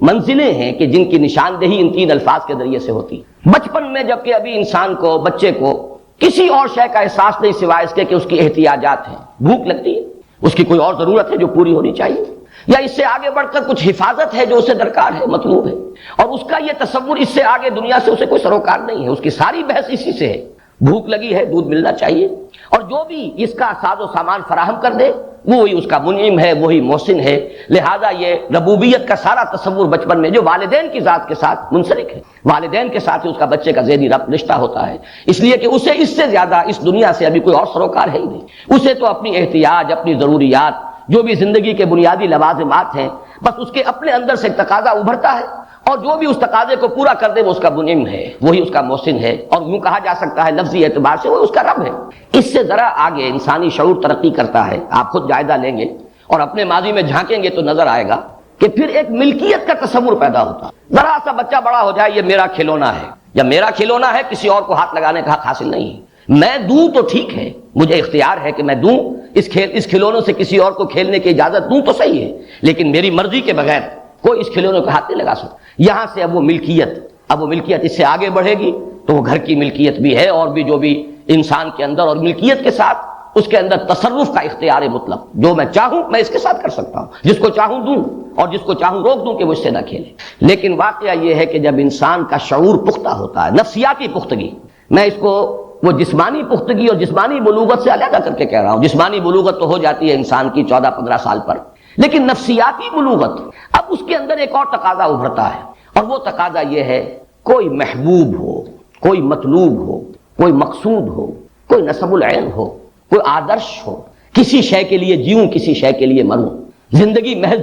منزلیں ہیں کہ جن کی نشاندہی ان تین الفاظ کے ذریعے سے ہوتی۔ بچپن میں جبکہ ابھی انسان کو، بچے کو کسی اور شے کا احساس نہیں سوائے اس کے کہ اس کی احتیاجات ہیں، بھوک لگتی ہے، اس کی کوئی اور ضرورت ہے جو پوری ہونی چاہیے، یا اس سے آگے بڑھ کر کچھ حفاظت ہے جو اسے درکار ہے، مطلوب ہے، اور اس کا یہ تصور اس سے آگے دنیا سے اسے کوئی سروکار نہیں ہے، اس کی ساری بحث اسی سے ہے۔ بھوک لگی ہے، دودھ ملنا چاہیے، اور جو بھی اس کا ساز و سامان فراہم کر دے وہی اس کا منعم ہے، وہی محسن ہے۔ لہذا یہ ربوبیت کا سارا تصور بچپن میں جو والدین کی ذات کے ساتھ منسلک ہے، والدین کے ساتھ ہی اس کا بچے کا ذہنی رشتہ ہوتا ہے، اس لیے کہ اسے اس سے زیادہ اس دنیا سے ابھی کوئی اور سروکار ہے ہی نہیں۔ اسے تو اپنی احتیاج، اپنی ضروریات، جو بھی زندگی کے بنیادی لوازمات ہیں، بس اس کے اپنے اندر سے ایک تقاضا ابھرتا ہے، اور جو بھی اس تقاضے کو پورا کر دے وہ اس کا منعم ہے، وہی اس کا محسن ہے، اور یوں کہا جا سکتا ہے لفظی اعتبار سے وہ اس کا رب ہے۔ اس سے ذرا آگے انسانی شعور ترقی کرتا ہے، آپ خود جائزہ لیں گے اور اپنے ماضی میں جھانکیں گے تو نظر آئے گا کہ پھر ایک ملکیت کا تصور پیدا ہوتا ہے۔ ذرا سا بچہ بڑا ہو جائے، یہ میرا کھلونا ہے، یا میرا کھلونا ہے، کسی اور کو ہاتھ لگانے کا حق حاصل نہیں ہے۔ میں دوں تو ٹھیک ہے، مجھے اختیار ہے کہ میں دوں، اس کھلونے سے کسی اور کو کھیلنے کی اجازت دوں تو صحیح ہے، لیکن میری مرضی کے بغیر کوئی اس کھلونے کو ہاتھ نہیں لگا سکتا۔ یہاں سے اب وہ ملکیت اس سے آگے بڑھے گی تو وہ گھر کی ملکیت بھی ہے، اور بھی جو بھی انسان کے اندر، اور ملکیت کے ساتھ اس کے اندر تصرف کا اختیار مطلق، جو میں چاہوں میں اس کے ساتھ کر سکتا ہوں، جس کو چاہوں دوں اور جس کو چاہوں روک دوں کہ وہ اس سے نہ کھیلے۔ لیکن واقعہ یہ ہے کہ جب انسان کا شعور پختہ ہوتا ہے، نفسیاتی پختگی، میں اس کو وہ جسمانی پختگی اور جسمانی بلوغت سے علیحدہ کر کے کہہ رہا ہوں۔ جسمانی بلوغت تو ہو جاتی ہے انسان کی 14-15 سال پر، لیکن نفسیاتی بلوغت، اب اس کے اندر ایک اور تقاضا ابھرتا ہے، اور وہ تقاضا یہ ہے کوئی محبوب ہو، کوئی مطلوب ہو، کوئی مقصود ہو، کوئی نسب العین ہو، کوئی آدرش ہو، کسی شے کے لیے جیوں، کسی شے کے لیے مروں۔ زندگی محض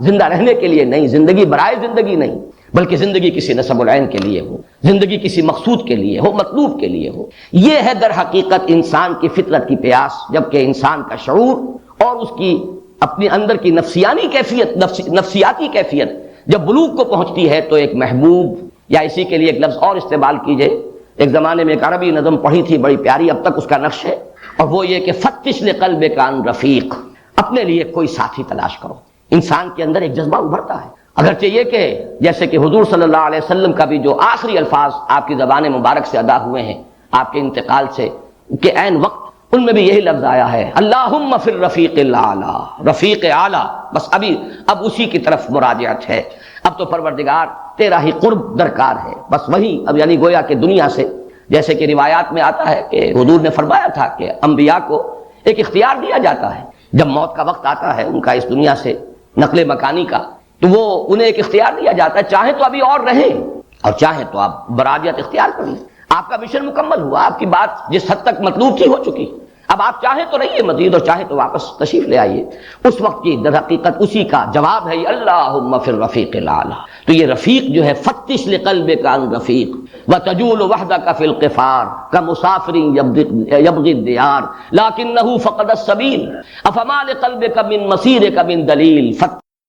زندہ رہنے کے لیے نہیں، زندگی برائے زندگی نہیں، بلکہ زندگی کسی نسب العین کے لیے ہو، زندگی کسی مقصود کے لیے ہو، مطلوب کے لیے ہو۔ یہ ہے در حقیقت انسان کی فطرت کی پیاس، جبکہ انسان کا شعور اور اس کی اپنے اندر کی نفسیاتی کیفیت جب بلوغ کو پہنچتی ہے تو ایک محبوب، یا اسی کے لیے ایک لفظ اور استعمال کیجئے، ایک زمانے میں ایک عربی نظم پڑھی تھی بڑی پیاری، اب تک اس کا نقش ہے، اور وہ یہ کہ فتش لقلبک عن رفیق، اپنے لیے کوئی ساتھی تلاش کرو۔ انسان کے اندر ایک جذبہ ابھرتا ہے، اگرچہ یہ کہ جیسے کہ حضور صلی اللہ علیہ وسلم کا بھی جو آخری الفاظ آپ کی زبان مبارک سے ادا ہوئے ہیں آپ کے انتقال سے کے عین وقت، ان میں بھی یہی لفظ آیا ہے، اللہم فی الرفیق الاعلی، رفیق اعلی، بس اب اسی کی طرف مراجعت ہے۔ اب تو پروردگار تیرا ہی قرب درکار ہے، بس وہی، اب یعنی گویا کہ دنیا سے، جیسے کہ روایات میں آتا ہے کہ حضور نے فرمایا تھا کہ انبیاء کو ایک اختیار دیا جاتا ہے، جب موت کا وقت آتا ہے ان کا اس دنیا سے نقل مکانی کا، تو وہ انہیں ایک اختیار دیا جاتا ہے، چاہیں تو ابھی اور رہیں اور چاہیں تو آپ براجعت اختیار کر لیں۔ آپ کا مشن مکمل ہوا، آپ کی بات جس حد تک مطلوب تھی ہو چکی، اب آپ چاہیں تو رہیے مزید اور چاہیں تو واپس تشریف لے آئیے۔ اس وقت کی در حقیقت اسی کا جواب ہے اللہم فی الرفیق الاعلی۔ تو یہ رفیق جو ہے فتش لقلبک عن رفیق وتجول وحدک فی القفار کمسافر یبغی الدیار لکنہ فقد السبیل افما لقلبک من مسیرک من دلیل۔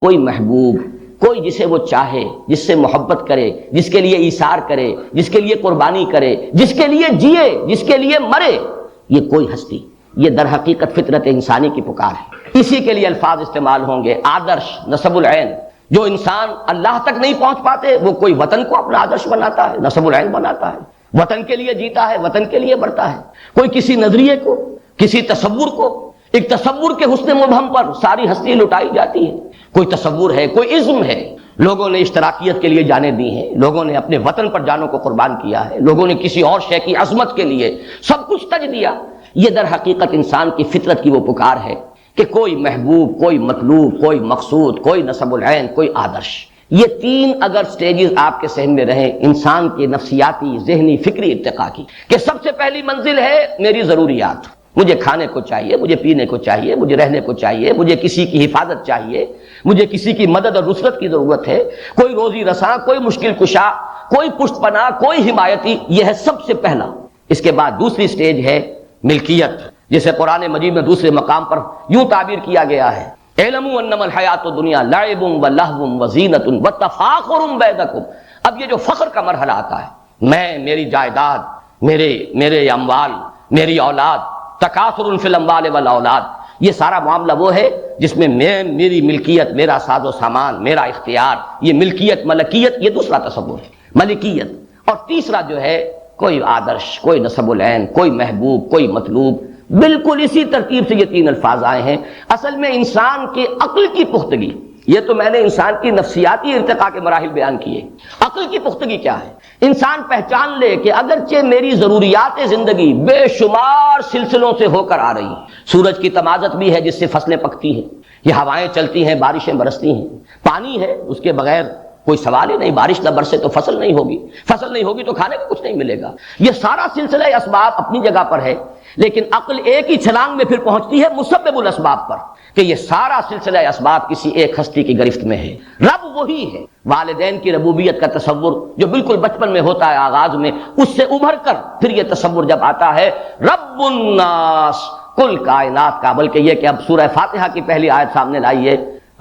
کوئی محبوب، کوئی جسے وہ چاہے، جس سے محبت کرے، جس کے لیے ایثار کرے، جس کے لیے قربانی کرے، جس کے لیے جیے، جس کے لیے مرے، یہ کوئی ہستی، یہ در حقیقت فطرت انسانی کی پکار ہے۔ اسی کے لیے الفاظ استعمال ہوں گے آدرش، نصب العین۔ جو انسان اللہ تک نہیں پہنچ پاتے وہ کوئی وطن کو اپنا آدرش بناتا ہے، نصب العین بناتا ہے، وطن کے لیے جیتا ہے، وطن کے لیے مرتا ہے۔ کوئی کسی نظریے کو، کسی تصور کو، ایک تصور کے حسن مبہم پر ساری ہستی لٹائی جاتی ہے۔ کوئی تصور ہے، کوئی عزم ہے، لوگوں نے اشتراکیت کے لیے جانیں دی ہیں، لوگوں نے اپنے وطن پر جانوں کو قربان کیا ہے، لوگوں نے کسی اور شے کی عظمت کے لیے سب کچھ تج دیا۔ یہ در حقیقت انسان کی فطرت کی وہ پکار ہے کہ کوئی محبوب، کوئی مطلوب، کوئی مقصود، کوئی نصب العین، کوئی آدرش۔ یہ تین اگر سٹیجز آپ کے ذہن میں رہیں انسان کے نفسیاتی، ذہنی، فکری ارتقاء کی، کہ سب سے پہلی منزل ہے میری ضروریات، مجھے کھانے کو چاہیے، مجھے پینے کو چاہیے، مجھے رہنے کو چاہیے، مجھے کسی کی حفاظت چاہیے، مجھے کسی کی مدد اور نصرت کی ضرورت ہے، کوئی روزی رساں، کوئی مشکل کشا، کوئی پشت پناہ، کوئی حمایتی، یہ ہے سب سے پہلا۔ اس کے بعد دوسری سٹیج ہے ملکیت، جسے قرآن مجید میں دوسرے مقام پر یوں تعبیر کیا گیا ہے اعلموا انما الحیات الدنیا لعب ولہو وزینۃ وتفاخر بینکم۔ اب یہ جو فخر کا مرحلہ آتا ہے، میں، میری جائیداد، میرے اموال، میری اولاد، تکاثر فی الاموال والاولاد، یہ سارا معاملہ وہ ہے جس میں میری ملکیت، میرا ساز و سامان، میرا اختیار، یہ ملکیت، ملکیت، یہ دوسرا تصور ہے، ملکیت۔ اور تیسرا جو ہے کوئی آدرش، کوئی نصب العین، کوئی محبوب، کوئی مطلوب۔ بالکل اسی ترتیب سے یہ تین الفاظ آئے ہیں۔ اصل میں انسان کے عقل کی پختگی، یہ تو میں نے انسان کی نفسیاتی ارتقاء کے مراحل بیان کیے۔ عقل کی پختگی کیا ہے؟ انسان پہچان لے کہ اگرچہ میری ضروریات زندگی بے شمار سلسلوں سے ہو کر آ رہی ہیں، سورج کی تمازت بھی ہے جس سے فصلیں پکتی ہیں، یہ ہوائیں چلتی ہیں، بارشیں برستی ہیں، پانی ہے اس کے بغیر کوئی سوال ہی نہیں، بارش نہ برسے تو فصل نہیں ہوگی، فصل نہیں ہوگی تو کھانے کو کچھ نہیں ملے گا۔ یہ سارا سلسلہ اسباب اپنی جگہ پر ہے، لیکن عقل ایک ہی چھلانگ میں پھر پہنچتی ہے مسبب الاسباب پر، کہ یہ سارا سلسلہ اسباب کسی ایک ہستی کی گرفت میں ہے۔ رب وہی ہے۔ والدین کی ربوبیت کا تصور جو بالکل بچپن میں ہوتا ہے آغاز میں، اس سے ابھر کر پھر یہ تصور جب آتا ہے رب الناس، کل کائنات کا، بلکہ یہ کہ اب سورہ فاتحہ کی پہلی آیت سامنے لائیے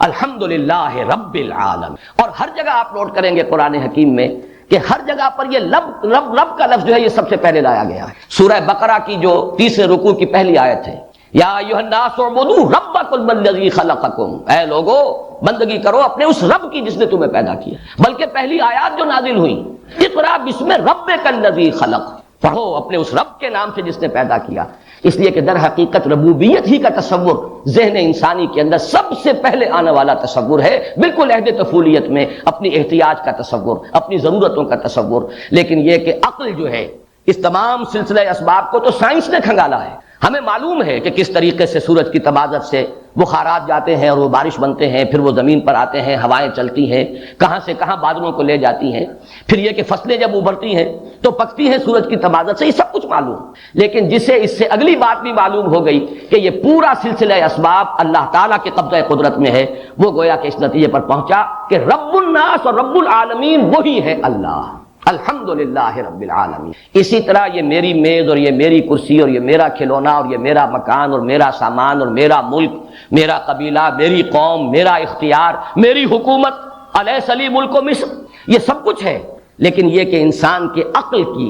الحمدللہ رب العالمین، اور ہر جگہ آپ نوٹ کریں گے قرآن حکیم میں کہ ہر جگہ پر یہ رب کا لفظ جو ہے یہ سب سے پہلے لایا گیا ہے۔ سورہ بقرہ کی جو تیسرے رکوع کی پہلی آیت ہے، یا ایھا الناس اعبدوا ربکم الذی خلقکم، اے لوگو بندگی کرو اپنے اس رب کی جس نے تمہیں پیدا کیا۔ بلکہ پہلی آیات جو نازل ہوئی اقرا بسم ربک الذی خلق، پڑھو اپنے اس رب کے نام سے جس نے پیدا کیا۔ اس لیے کہ در حقیقت ربوبیت ہی کا تصور ذہن انسانی کے اندر سب سے پہلے آنے والا تصور ہے، بالکل عہد طفولیت میں اپنی احتیاج کا تصور، اپنی ضرورتوں کا تصور۔ لیکن یہ کہ عقل جو ہے اس تمام سلسلہ اسباب کو تو سائنس نے کھنگالا ہے۔ ہمیں معلوم ہے کہ کس طریقے سے سورج کی تمازت سے بخارات جاتے ہیں اور وہ بارش بنتے ہیں، پھر وہ زمین پر آتے ہیں، ہوائیں چلتی ہیں، کہاں سے کہاں بادلوں کو لے جاتی ہیں، پھر یہ کہ فصلیں جب ابھرتی ہیں تو پکتی ہیں سورج کی تمازت سے، یہ سب کچھ معلوم۔ لیکن جسے اس سے اگلی بات بھی معلوم ہو گئی کہ یہ پورا سلسلہ اسباب اللہ تعالیٰ کے قبضہ قدرت میں ہے، وہ گویا کہ اس نتیجے پر پہنچا کہ رب الناس اور رب العالمین وہی ہے اللہ، الحمدللہ رب العالمین۔ اسی طرح یہ میری میز اور یہ میری کرسی اور یہ میرا کھلونا اور یہ میرا مکان اور میرا سامان اور میرا ملک، میرا قبیلہ، میری قوم، میرا اختیار، میری حکومت، الیس لی ملک مصر، یہ سب کچھ ہے۔ لیکن یہ کہ انسان کے عقل کی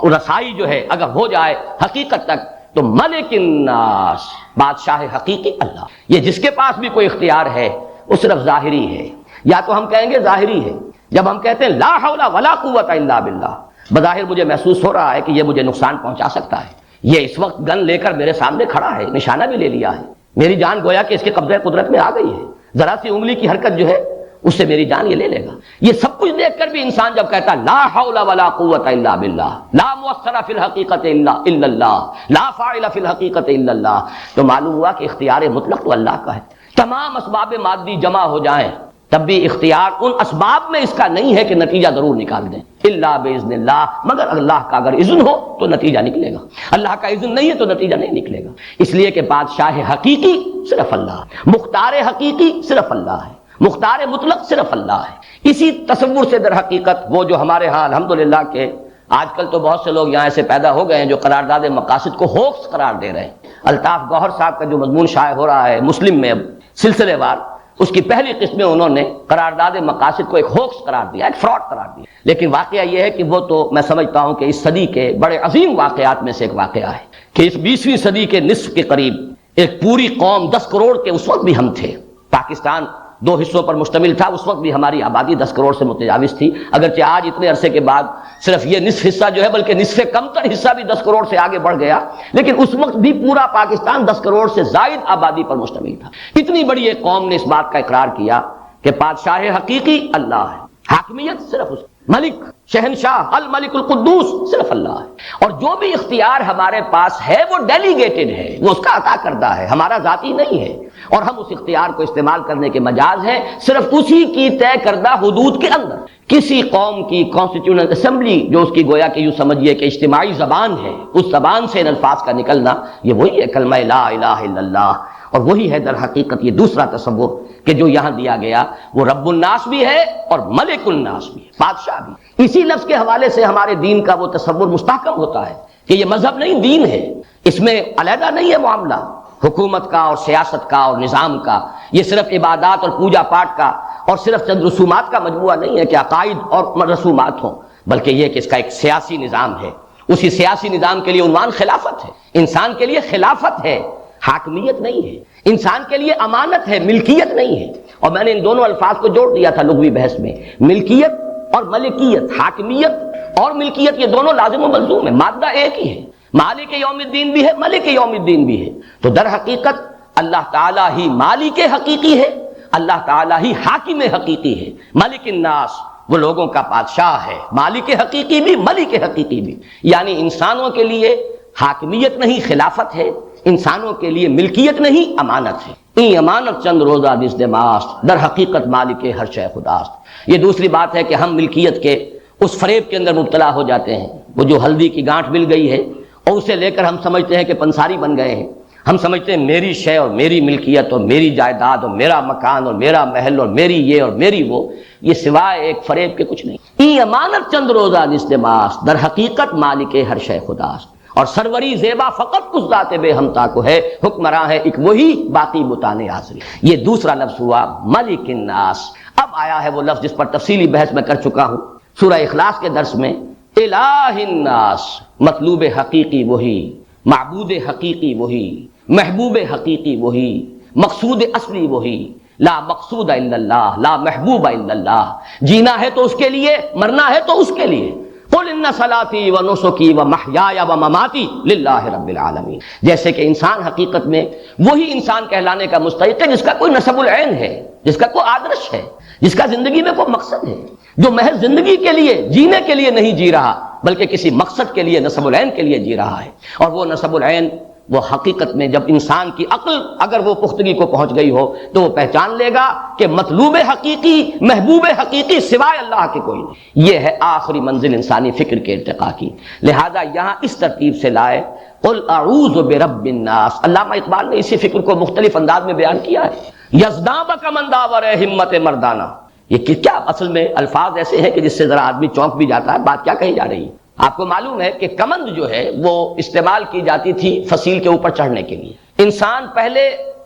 رسائی جو ہے اگر ہو جائے حقیقت تک تو ملک الناس، بادشاہ حقیقی اللہ، یہ جس کے پاس بھی کوئی اختیار ہے وہ صرف ظاہری ہے، یا تو ہم کہیں گے ظاہری ہے۔ جب ہم کہتے ہیں لا حول ولا قوت الا باللہ، بظاہر مجھے محسوس ہو رہا ہے کہ یہ مجھے نقصان پہنچا سکتا ہے، یہ اس وقت گن لے کر میرے سامنے کھڑا ہے، نشانہ بھی لے لیا ہے، میری جان گویا کہ اس کے قبضہ قدرت میں آ گئی ہے، ذرا سی انگلی کی حرکت جو ہے اس سے میری جان یہ لے لے گا۔ یہ سب کچھ دیکھ کر بھی انسان جب کہتا ہے لا حول ولا قوت الا باللہ، لا مؤثر فی الحقیقت الا اللہ، لا فاعل فی الحقیقت الا اللہ، تو معلوم ہوا کہ اختیار مطلق تو اللہ کا ہے۔ تمام اسباب مادی جمع ہو جائیں تب بھی اختیار ان اسباب میں اس کا نہیں ہے کہ نتیجہ ضرور نکال دیں، الا باذن اللہ، مگر اللہ کا اگر اذن ہو تو نتیجہ نکلے گا، اللہ کا اذن نہیں ہے تو نتیجہ نہیں نکلے گا۔ اس لیے کہ بادشاہ حقیقی صرف اللہ، مختار حقیقی صرف اللہ ہے، مختار مطلق صرف اللہ ہے۔ اسی تصور سے در حقیقت وہ جو ہمارے ہاں الحمدللہ کہ آج کل تو بہت سے لوگ یہاں ایسے پیدا ہو گئے ہیں جو قرارداد مقاصد کو ہوکس قرار دے رہے ہیں۔ الطاف گوہر صاحب کا جو مضمون شائع ہو رہا ہے مسلم میں اب سلسلے وار، اس کی پہلی قسم میں انہوں نے قرارداد مقاصد کو ایک ہوکس قرار دیا، ایک فراڈ قرار دیا۔ لیکن واقعہ یہ ہے کہ وہ تو میں سمجھتا ہوں کہ اس صدی کے بڑے عظیم واقعات میں سے ایک واقعہ ہے کہ اس 20ویں صدی کے نصف کے قریب ایک پوری قوم 10 کروڑ کے، اس وقت بھی ہم تھے، پاکستان 2 حصوں پر مشتمل تھا، اس وقت بھی ہماری آبادی 10 کروڑ سے متجاوز تھی، اگرچہ آج اتنے عرصے کے بعد صرف یہ نصف حصہ جو ہے بلکہ نصف سے کم تر حصہ بھی 10 کروڑ سے آگے بڑھ گیا، لیکن اس وقت بھی پورا پاکستان 10 کروڑ سے زائد آبادی پر مشتمل تھا۔ اتنی بڑی ایک قوم نے اس بات کا اقرار کیا کہ بادشاہ حقیقی اللہ ہے، حاکمیت صرف اس، ملک شہنشاہ الملک القدوس صرف اللہ ہے، اور جو بھی اختیار ہمارے پاس ہے وہ ڈیلیگیٹڈ ہے، وہ اس کا عطا کردہ ہے، ہمارا ذاتی نہیں ہے، اور ہم اس اختیار کو استعمال کرنے کے مجاز ہیں صرف اسی کی طے کردہ حدود کے اندر۔ کسی قوم کی کانسٹیٹیوشنل اسمبلی جو اس کی گویا کہ یوں سمجھیے کہ اجتماعی زبان ہے، اس زبان سے ان الفاظ کا نکلنا یہ وہی ہے کلمہ لا الہ الا اللہ، اور وہی ہے در حقیقت یہ دوسرا تصور کہ جو یہاں دیا گیا وہ رب الناس بھی ہے اور ملک الناس بھی ہے، بادشاہ بھی۔ اسی لفظ کے حوالے سے ہمارے دین کا وہ تصور مستحکم ہوتا ہے کہ یہ مذہب نہیں دین ہے، اس میں علیحدہ نہیں ہے معاملہ حکومت کا اور سیاست کا اور نظام کا، یہ صرف عبادات اور پوجا پاٹ کا اور صرف چند رسومات کا مجموعہ نہیں ہے کہ عقائد اور رسومات ہوں، بلکہ یہ کہ اس کا ایک سیاسی نظام ہے، اسی سیاسی نظام کے لیے عنوان خلافت ہے، انسان کے لیے خلافت ہے، حاکمیت نہیں ہے، انسان کے لیے امانت ہے، ملکیت نہیں ہے۔ اور میں نے ان دونوں الفاظ کو جوڑ دیا تھا لغوی بحث میں، ملکیت اور ملکیت، حاکمیت اور ملکیت، یہ دونوں لازم و ملزوم ہے، مادہ ایک ہی ہے، مالک یوم الدین بھی ہے، ملک یوم الدین بھی ہے۔ تو در حقیقت اللہ تعالیٰ ہی مالک حقیقی ہے، اللہ تعالیٰ ہی حاکم حقیقی ہے، ملک الناس وہ لوگوں کا بادشاہ ہے، مالک حقیقی بھی ملک حقیقی بھی، یعنی انسانوں کے لیے حاکمیت نہیں خلافت ہے، انسانوں کے لیے ملکیت نہیں امانت ہے۔ این امانت چند روزہ دست ماست، در حقیقت مالک ہر شے خداست۔ یہ دوسری بات ہے کہ ہم ملکیت کے اس فریب کے اندر مبتلا ہو جاتے ہیں، وہ جو ہلدی کی گانٹھ مل گئی ہے اور اسے لے کر ہم سمجھتے ہیں کہ پنساری بن گئے ہیں، ہم سمجھتے ہیں میری شے اور میری ملکیت اور میری جائیداد اور میرا مکان اور میرا محل اور میری یہ اور میری وہ، یہ سوائے ایک فریب کے کچھ نہیں۔ این امانت چند روزہ دست ماست، در حقیقت مالک ہر شے خداست، اور سروری زیبا فقط اس ذات بے ہمتا کو ہے، حکمراں ہے ایک وہی باقی بتانے حاضری۔ یہ دوسرا لفظ ہوا ملک الناس۔ اب آیا ہے وہ لفظ جس پر تفصیلی بحث میں کر چکا ہوں سورہ اخلاص کے درس میں، الہ الناس، مطلوب حقیقی وہی، معبود حقیقی وہی، محبوب حقیقی وہی، مقصود اصلی وہی، لا مقصود الا اللہ، لا محبوب الا اللہ، جینا ہے تو اس کے لیے، مرنا ہے تو اس کے لیے۔ قل ان صلاتی و نسکی و محیای و مماتی للہ رب العالمین۔ جیسے کہ انسان حقیقت میں وہی انسان کہلانے کا مستحق ہے جس کا کوئی نسب العین ہے، جس کا کوئی آدرش ہے، جس کا زندگی میں کوئی مقصد ہے، جو محض زندگی کے لیے، جینے کے لیے نہیں جی رہا بلکہ کسی مقصد کے لیے، نسب العین کے لیے جی رہا ہے۔ اور وہ نسب العین وہ حقیقت میں جب انسان کی عقل اگر وہ پختگی کو پہنچ گئی ہو تو وہ پہچان لے گا کہ مطلوب حقیقی، محبوب حقیقی سوائے اللہ کے کوئی نہیں۔ یہ ہے آخری منزل انسانی فکر کے ارتقاء کی، لہذا یہاں اس ترتیب سے لائے قل اعوذ برب الناس۔ علامہ اقبال نے اسی فکر کو مختلف انداز میں بیان کیا ہے، یزداں بکمن داور ہمت مردانہ۔ یہ کیا اصل میں الفاظ ایسے ہیں کہ جس سے ذرا آدمی چونک بھی جاتا ہے، بات کیا کہی جا رہی ہے۔ آپ کو معلوم ہے کہ کمند جو ہے وہ استعمال کی جاتی تھی فصیل کے اوپر چڑھنے کے لیے۔ انسان پہلے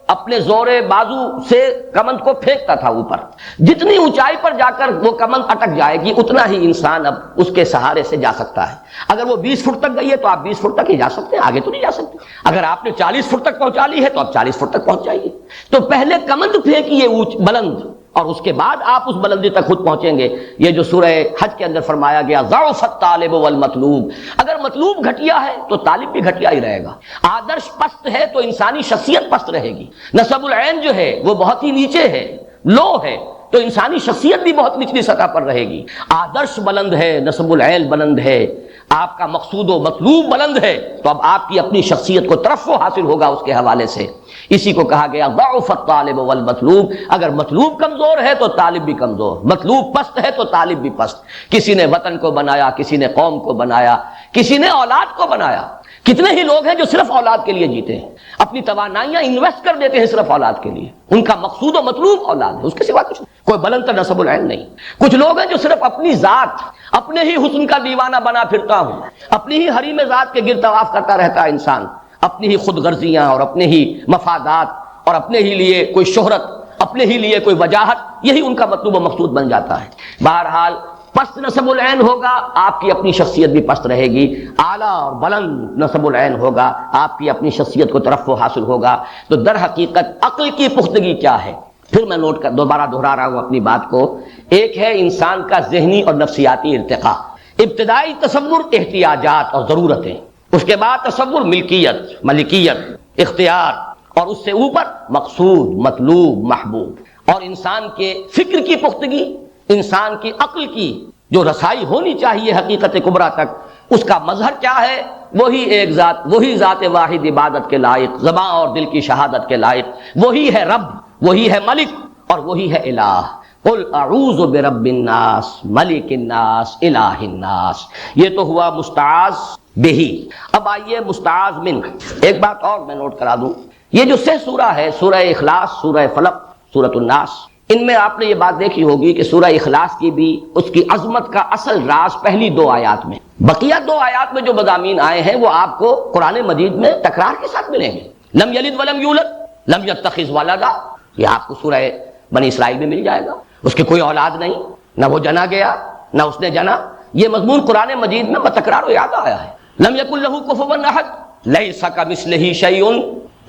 اپنے زور بازو سے کمند کو پھینکتا تھا اوپر، جتنی اونچائی پر جا کر وہ کمند اٹک جائے گی اتنا ہی انسان اب اس کے سہارے سے جا سکتا ہے۔ اگر وہ 20 فٹ تک گئی ہے تو آپ 20 فٹ تک ہی جا سکتے ہیں، آگے تو نہیں جا سکتے۔ اگر آپ نے 40 فٹ تک پہنچا لی ہے تو آپ 40 فٹ تک پہنچ جائیے۔ تو پہلے کمند پھینکیے بلند، اور اس کے بعد آپ اس بلندی تک خود پہنچیں گے۔ یہ جو سورہ حج کے اندر فرمایا گیا ضعف الطالب والمطلوب، اگر مطلوب گھٹیا ہے تو طالب بھی گھٹیا ہی رہے گا، آدرش پست ہے تو انسانی شخصیت پست رہے گی، نسب العین جو ہے وہ بہت ہی نیچے ہے، لو ہے، تو انسانی شخصیت بھی بہت نچلی سطح پر رہے گی. آدرش بلند ہے، نصب العین بلند ہے، آپ کا مقصود و مطلوب بلند ہے، تو اب آپ کی اپنی شخصیت کو ترفع حاصل ہوگا اس کے حوالے سے. اسی کو کہا گیا ضعف الطالب والمطلوب. اگر مطلوب کمزور ہے تو طالب بھی کمزور، مطلوب پست ہے تو طالب بھی پست. کسی نے وطن کو بنایا، کسی نے قوم کو بنایا، کسی نے اولاد کو بنایا. کتنے ہی لوگ ہیں جو صرف اولاد کے لیے جیتے ہیں، اپنی توانائیاں انویسٹ کر دیتے ہیں صرف اولاد کے لیے. ان کا مقصود و مطلوب اولاد ہے، اس کے سوا کچھ نہیں. کوئی بلند تر نصب العین نہیں. کچھ لوگ ہیں جو صرف اپنی ذات، اپنے ہی حسن کا دیوانہ بنا پھرتا ہوں، اپنی ہی حریم ذات کے گرد طواف کرتا رہتا ہے انسان، اپنی ہی خود غرضیاں اور اپنے ہی مفادات اور اپنے ہی لیے کوئی شہرت، اپنے ہی لیے کوئی وجاہت، یہی ان کا مطلوب و مقصود بن جاتا ہے. بہرحال پست نصب العین ہوگا، آپ کی اپنی شخصیت بھی پست رہے گی. اعلیٰ اور بلند نصب العین ہوگا، آپ کی اپنی شخصیت کو ترفع حاصل ہوگا. تو در حقیقت عقل کی پختگی کیا ہے؟ پھر میں نوٹ کر دوبارہ دہرا رہا ہوں اپنی بات کو. ایک ہے انسان کا ذہنی اور نفسیاتی ارتقاء. ابتدائی تصور احتیاجات اور ضرورتیں، اس کے بعد تصور ملکیت، ملکیت، اختیار، اور اس سے اوپر مقصود، مطلوب، محبوب. اور انسان کے فکر کی پختگی، انسان کی عقل کی جو رسائی ہونی چاہیے حقیقت کبریٰ تک، اس کا مظہر کیا ہے؟ وہی ایک ذات، وہی ذات واحد عبادت کے لائق، زبان اور دل کی شہادت کے لائق. وہی ہے رب، وہی ہے ملک، اور وہی ہے الہ. قل اعوذ برب الناس ملک الناس الہ الناس. یہ تو ہوا مستعاذ بہی. اب آئیے مستعاذ من. ایک بات اور میں نوٹ کرا دوں، یہ جو 6 سورہ ہے، سورہ اخلاص، سورہ فلق، سورۃ الناس، ان میں آپ نے یہ بات دیکھی ہوگی کہ سورہ اخلاص کی بھی اس کی عظمت کا اصل راز پہلی 2 آیات میں. بقیہ 2 آیات میں جو مضامین آئے ہیں وہ آپ کو قرآن مجید میں تکرار کے ساتھ ملیں گے. لم یلد ولم یولد، لم یتخذ ولدا، یہ آپ کو سورہ بنی اسرائیل میں مل جائے گا. اس کی کوئی اولاد نہیں، نہ وہ جنا گیا نہ اس نے جنا. یہ مضمون قرآن مجید میں بتکرار و یاد آیا ہے. لم یکن لہ کفوا احد، لیس کمثلہ شیء،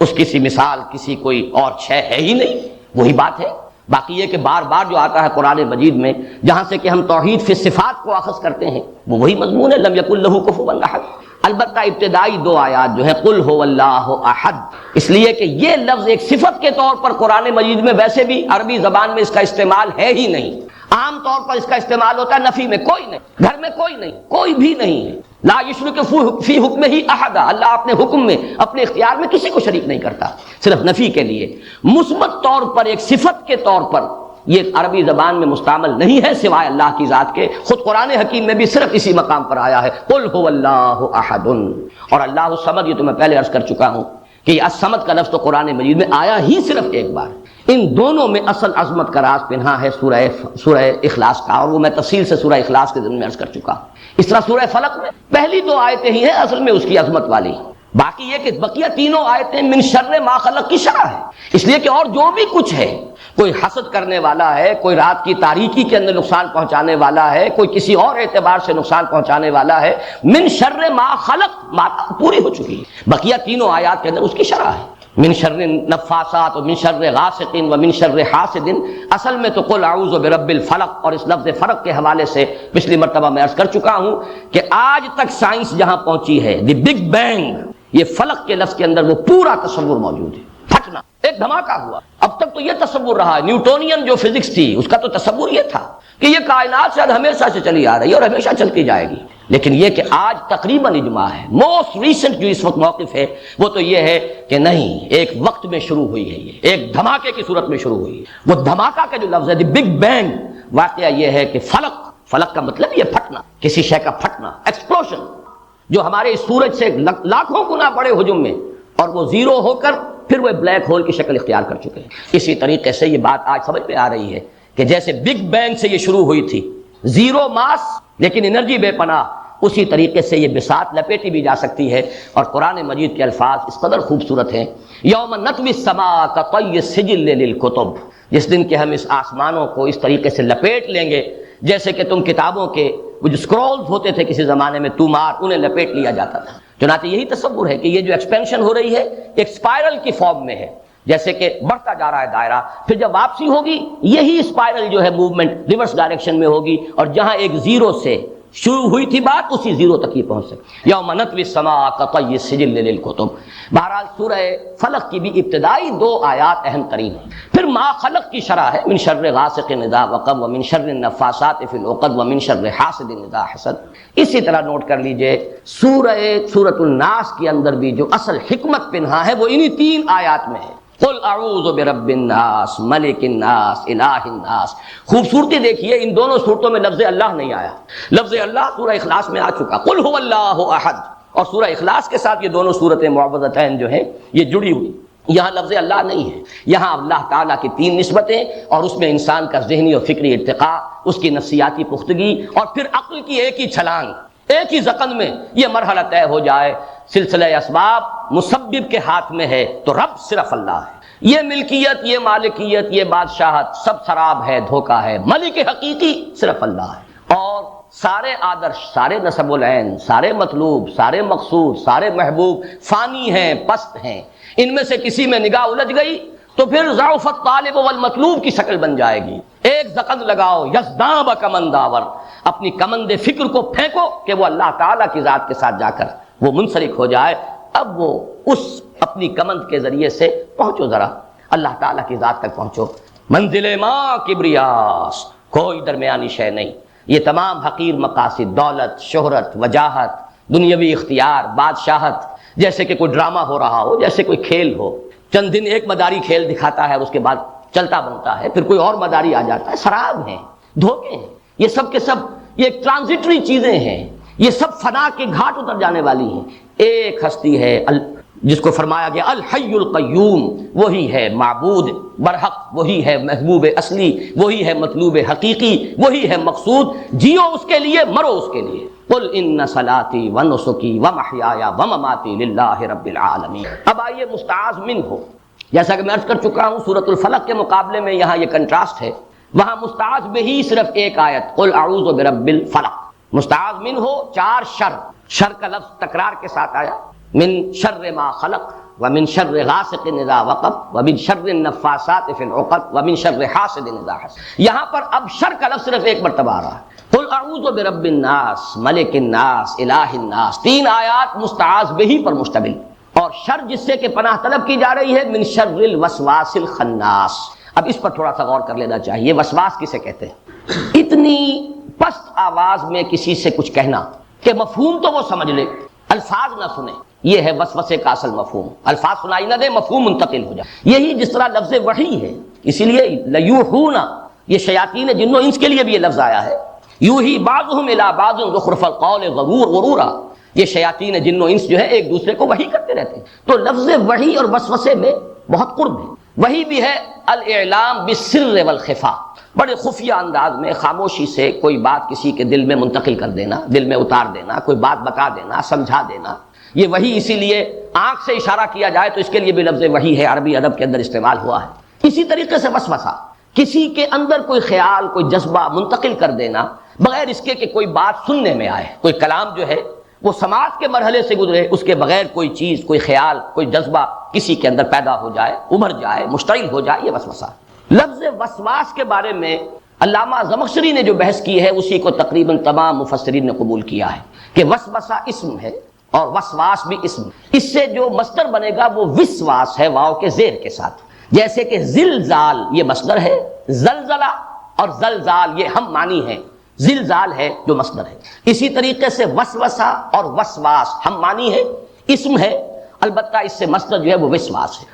اس کی سی مثال کسی کوئی اور شے ہے ہی نہیں. وہی بات ہے. باقی یہ کہ بار بار جو آتا ہے قرآن مجید میں، جہاں سے کہ ہم توحید فی صفات کو اخذ کرتے ہیں، وہ وہی مضمون ہے، لم یکن لہ کفوا احد. البتہ ابتدائی 2 آیات جو ہے قل هو اللہ احد، اس لیے کہ یہ لفظ ایک صفت کے طور پر قرآن مجید میں ویسے بھی عربی زبان میں اس کا استعمال ہے ہی نہیں. عام طور پر اس کا استعمال ہوتا ہے نفی میں، کوئی نہیں، گھر میں کوئی نہیں، کوئی بھی نہیں ہے. لا یشرک فی حکمہ احد، اللہ اپنے حکم میں، اپنے اختیار میں کسی کو شریک نہیں کرتا، صرف نفی کے لیے. مثبت طور پر ایک صفت کے طور پر یہ عربی زبان میں مستعمل نہیں ہے سوائے اللہ کی ذات کے. خود قرآن حکیم میں بھی صرف اسی مقام پر آیا ہے، قل هو اللہ احد. اور اللہ الصمد، یہ تو میں پہلے عرض کر چکا ہوں کہ یہ الصمد کا لفظ تو قرآن مجید میں آیا ہی صرف ایک بار. ان دونوں میں اصل عظمت کا راز پنہا ہے سورہ اخلاص کا، اور وہ میں تفصیل سے سورہ اخلاص کے ضمن میں عرض کر چکا ہوں. اس طرح سورہ فلق میں پہلی 2 آیتیں ہی ہیں اصل میں اس کی عظمت والی. باقی یہ کہ بقیہ 3 آیتیں من شر ما خلق کی شرح ہے، اس لیے کہ اور جو بھی کچھ ہے، کوئی حسد کرنے والا ہے، کوئی رات کی تاریکی کے اندر نقصان پہنچانے والا ہے، کوئی کسی اور اعتبار سے نقصان پہنچانے والا ہے، من شر ما خلق پوری ہو چکی ہے. بقیہ 3 آیات کے اندر اس کی شرح ہے. من شر النفاثات ومن شر غاسق ومن شر حاسد. اصل میں تو قل اعوذ برب الفلق، اور اس لفظ فرق کے حوالے سے پچھلی مرتبہ میں عرض کر چکا ہوں کہ آج تک سائنس جہاں پہنچی ہے، دی بگ بینگ، یہ فلق کے لفظ کے اندر وہ پورا تصور موجود ہے. پھٹنا، ایک دھماکہ ہوا. اب تک تو یہ تصور رہا ہے، نیوٹونین جو فزکس تھی اس کا تو تصور یہ تھا کہ یہ کائنات شاید ہمیشہ سے چلی آ رہی ہے اور ہمیشہ چلتی جائے گی. لیکن یہ کہ آج تقریباً اجماع ہے، موسٹ ریسنٹ جو اس وقت موقف ہے وہ تو یہ ہے کہ نہیں، ایک وقت میں شروع ہوئی ہے، یہ ایک دھماکے کی صورت میں شروع ہوئی ہے. وہ دھماکہ کا جو لفظ ہے، دی بگ بینگ، واقعہ یہ ہے کہ فلق کا مطلب یہ پھٹنا، کسی شے کا پھٹنا، ایکسپلوژن، جو ہمارے اس سورج سے لاکھوں گنا بڑے حجم میں، اور وہ زیرو ہو کر پھر وہ بلیک ہول کی شکل اختیار کر چکے ہیں. اسی طریقے سے یہ بات آج سمجھ میں آ رہی ہے کہ جیسے بگ بینگ سے یہ شروع ہوئی تھی، زیرو ماس لیکن انرجی بے پناہ، اسی طریقے سے یہ بساط لپیٹی بھی جا سکتی ہے. اور قرآن مجید کے الفاظ اس قدر خوبصورت ہیں، یوم نطوی السماء کطی السجل للکتب، جس دن کہ ہم اس آسمانوں کو اس طریقے سے لپیٹ لیں گے جیسے کہ تم کتابوں کے وہ جو اسکرولز ہوتے تھے کسی زمانے میں تومار، انہیں لپیٹ لیا جاتا تھا. چنانچہ یہی تصور ہے کہ یہ جو ایکسپینشن ہو رہی ہے ایک اسپائرل کی فارم میں ہے، جیسے کہ بڑھتا جا رہا ہے دائرہ، پھر جب واپسی ہوگی یہی اسپائرل جو ہے موومنٹ ریورس ڈائریکشن میں ہوگی، اور جہاں ایک زیرو سے شروع ہوئی تھی بات اسی زیرو تک ہی پہنچ سکے. یوم نطوی السماء کطی السجل للکتب. بہرحال سورہ فلق کی بھی ابتدائی 2 آیات اہم ترین ہیں. پھر ما خلق کی شرح ہے، من شر غاسق اذا وقب ومن شر النفاثات فی العقد ومن شر حاسد اذا حسد. اسی طرح نوٹ کر لیجئے سورۃ الناس کے اندر بھی جو اصل حکمت پنہا ہے وہ انہی 3 آیات میں ہے. قل اعوذ برب الناس ملک الناس الہ الناس. خوبصورتی دیکھیے ان دونوں صورتوں میں لفظ اللہ نہیں آیا. لفظ اللہ سورہ اخلاص میں آ چکا، قل هو اللہ احد، اور سورہ اخلاص کے ساتھ یہ دونوں صورتیں معوذتین جو ہیں یہ جڑی ہوئی. یہاں لفظ اللہ نہیں ہے، یہاں اللہ تعالیٰ کی 3 نسبتیں اور اس میں انسان کا ذہنی اور فکری ارتقاء، اس کی نفسیاتی پختگی، اور پھر عقل کی ایک ہی چھلانگ، ایک ہی زقن میں یہ مرحلہ طے ہو جائے. سلسلہ اسباب مسبب کے ہاتھ میں ہے تو رب صرف اللہ ہے. یہ ملکیت، یہ مالکیت، یہ بادشاہت سب خراب ہے، دھوکہ ہے. ملک حقیقی صرف اللہ ہے. اور سارے آدرش، سارے نسب العین، سارے مطلوب، سارے مقصود، سارے محبوب فانی ہیں، پست ہیں. ان میں سے کسی میں نگاہ الجھ گئی تو پھر ضعف الطالب والمطلوب کی شکل بن جائے گی. ایک زقن لگاؤ، یزداں بکمن داور، اپنی کمند فکر کو پھینکو کہ وہ اللہ تعالیٰ کی ذات کے ساتھ جا کر وہ منسلک ہو جائے. اب وہ اس اپنی کمند کے ذریعے سے پہنچو، ذرا اللہ تعالیٰ کی ذات تک پہنچو. منزل ماں کبریاس، کوئی درمیانی شے نہیں. یہ تمام حقیر مقاصد، دولت، شہرت، وجاہت، دنیاوی اختیار، بادشاہت، جیسے کہ کوئی ڈرامہ ہو رہا ہو، جیسے کوئی کھیل ہو. چند دن ایک مداری کھیل دکھاتا ہے، اس کے بعد چلتا بنتا ہے، پھر کوئی اور مداری آ جاتا ہے. سراب ہیں، دھوکے ہیں. یہ سب کے سب یہ ٹرانزٹری چیزیں ہیں، یہ سب فنا کے گھاٹ اتر جانے والی ہیں. ایک ہستی ہے جس کو فرمایا گیا الحی القیوم، وہی ہے معبود برحق، وہی ہے محبوب اصلی، وہی ہے مطلوب حقیقی، وہی ہے مقصود. جیو اس کے لیے، مرو اس کے لیے. قل ان صلاتی ونسکی ومحیای ومماتی للہ رب العالمین. اب آئیے مستعاذ منہ ہو. جیسا کہ میں عرض کر چکا ہوں سورۃ الفلق کے مقابلے میں یہاں یہ کنٹراسٹ ہے. وہاں مستعاذ بہ ہی صرف ایک آیت، قل اعوذ برب الفلق. مستعاذ منہ ہو 4 شر. شر کا لفظ تکرار کے ساتھ آیا، من شر ما خلق ومن شر غاسق اذا وقب ومن شر النفاثات فی العقد ومن شر حاسد اذا حسد. یہاں پر اب شر کا لفظ صرف ایک مرتبہ آ رہا ہے. قل اعوذ برب الناس ملک الناس الہ الناس. 3 آیات مستعاذ بہ پر مشتمل. اور شر جس سے کہ پناہ طلب کی جا رہی ہے، من شر الوسواس الخناس. اب اس پر تھوڑا سا غور کر لینا چاہیے. وسواس کسے کہتے ہیں؟ اتنی پست آواز میں کسی سے کچھ کہنا کہ مفہوم تو وہ سمجھ لے، الفاظ نہ سنے، یہ ہے وسوسے کا اصل مفہوم. الفاظ سنائی نہ دے، مفہوم منتقل ہو جائے. یہی جس طرح لفظ وحی ہے، اسی لیے لیوحون، یہ شیاطین جن و انس کے لیے بھی یہ لفظ آیا ہے. یوحی بعضهم الی بعض زخرف القول غرورا. یہ شیاطین جن و انس جو ہے ایک دوسرے کو وحی کرتے رہتے ہیں. تو لفظ وحی اور وسوسے میں بہت قرب ہے. وحی بھی ہے الاعلام بالسر والخفاء، بڑے خفیہ انداز میں خاموشی سے کوئی بات کسی کے دل میں منتقل کر دینا، دل میں اتار دینا، کوئی بات بتا دینا، سمجھا دینا. یہ وحی اسی لیے آنکھ سے اشارہ کیا جائے تو اس کے لیے بھی لفظ وحی ہے، عربی ادب کے اندر استعمال ہوا ہے. اسی طریقے سے وسوسہ، کسی کے اندر کوئی خیال، کوئی جذبہ منتقل کر دینا بغیر اس کے کہ کوئی بات سننے میں آئے. کوئی کلام جو ہے وہ سماعت کے مرحلے سے گزرے، اس کے بغیر کوئی چیز، کوئی خیال، کوئی جذبہ کسی کے اندر پیدا ہو جائے، ابھر جائے، مشتعل ہو جائے، یہ وسوسہ. لفظ وسواس کے بارے میں علامہ زمخشری نے جو بحث کی ہے اسی کو تقریباً تمام مفسرین نے قبول کیا ہے کہ وسوسہ اسم ہے اور وسواس بھی اسم. اس سے جو مصدر بنے گا وہ وسواس ہے، واو کے زیر کے ساتھ. جیسے کہ زلزال یہ مصدر ہے، زلزلہ اور زلزال یہ ہم معنی ہیں، زلزال ہے جو مصدر ہے. اسی طریقے سے وسوسہ اور وسواس ہم معنی ہے، اسم ہے، البتہ اس سے مصدر جو ہے وہ وسواس ہے.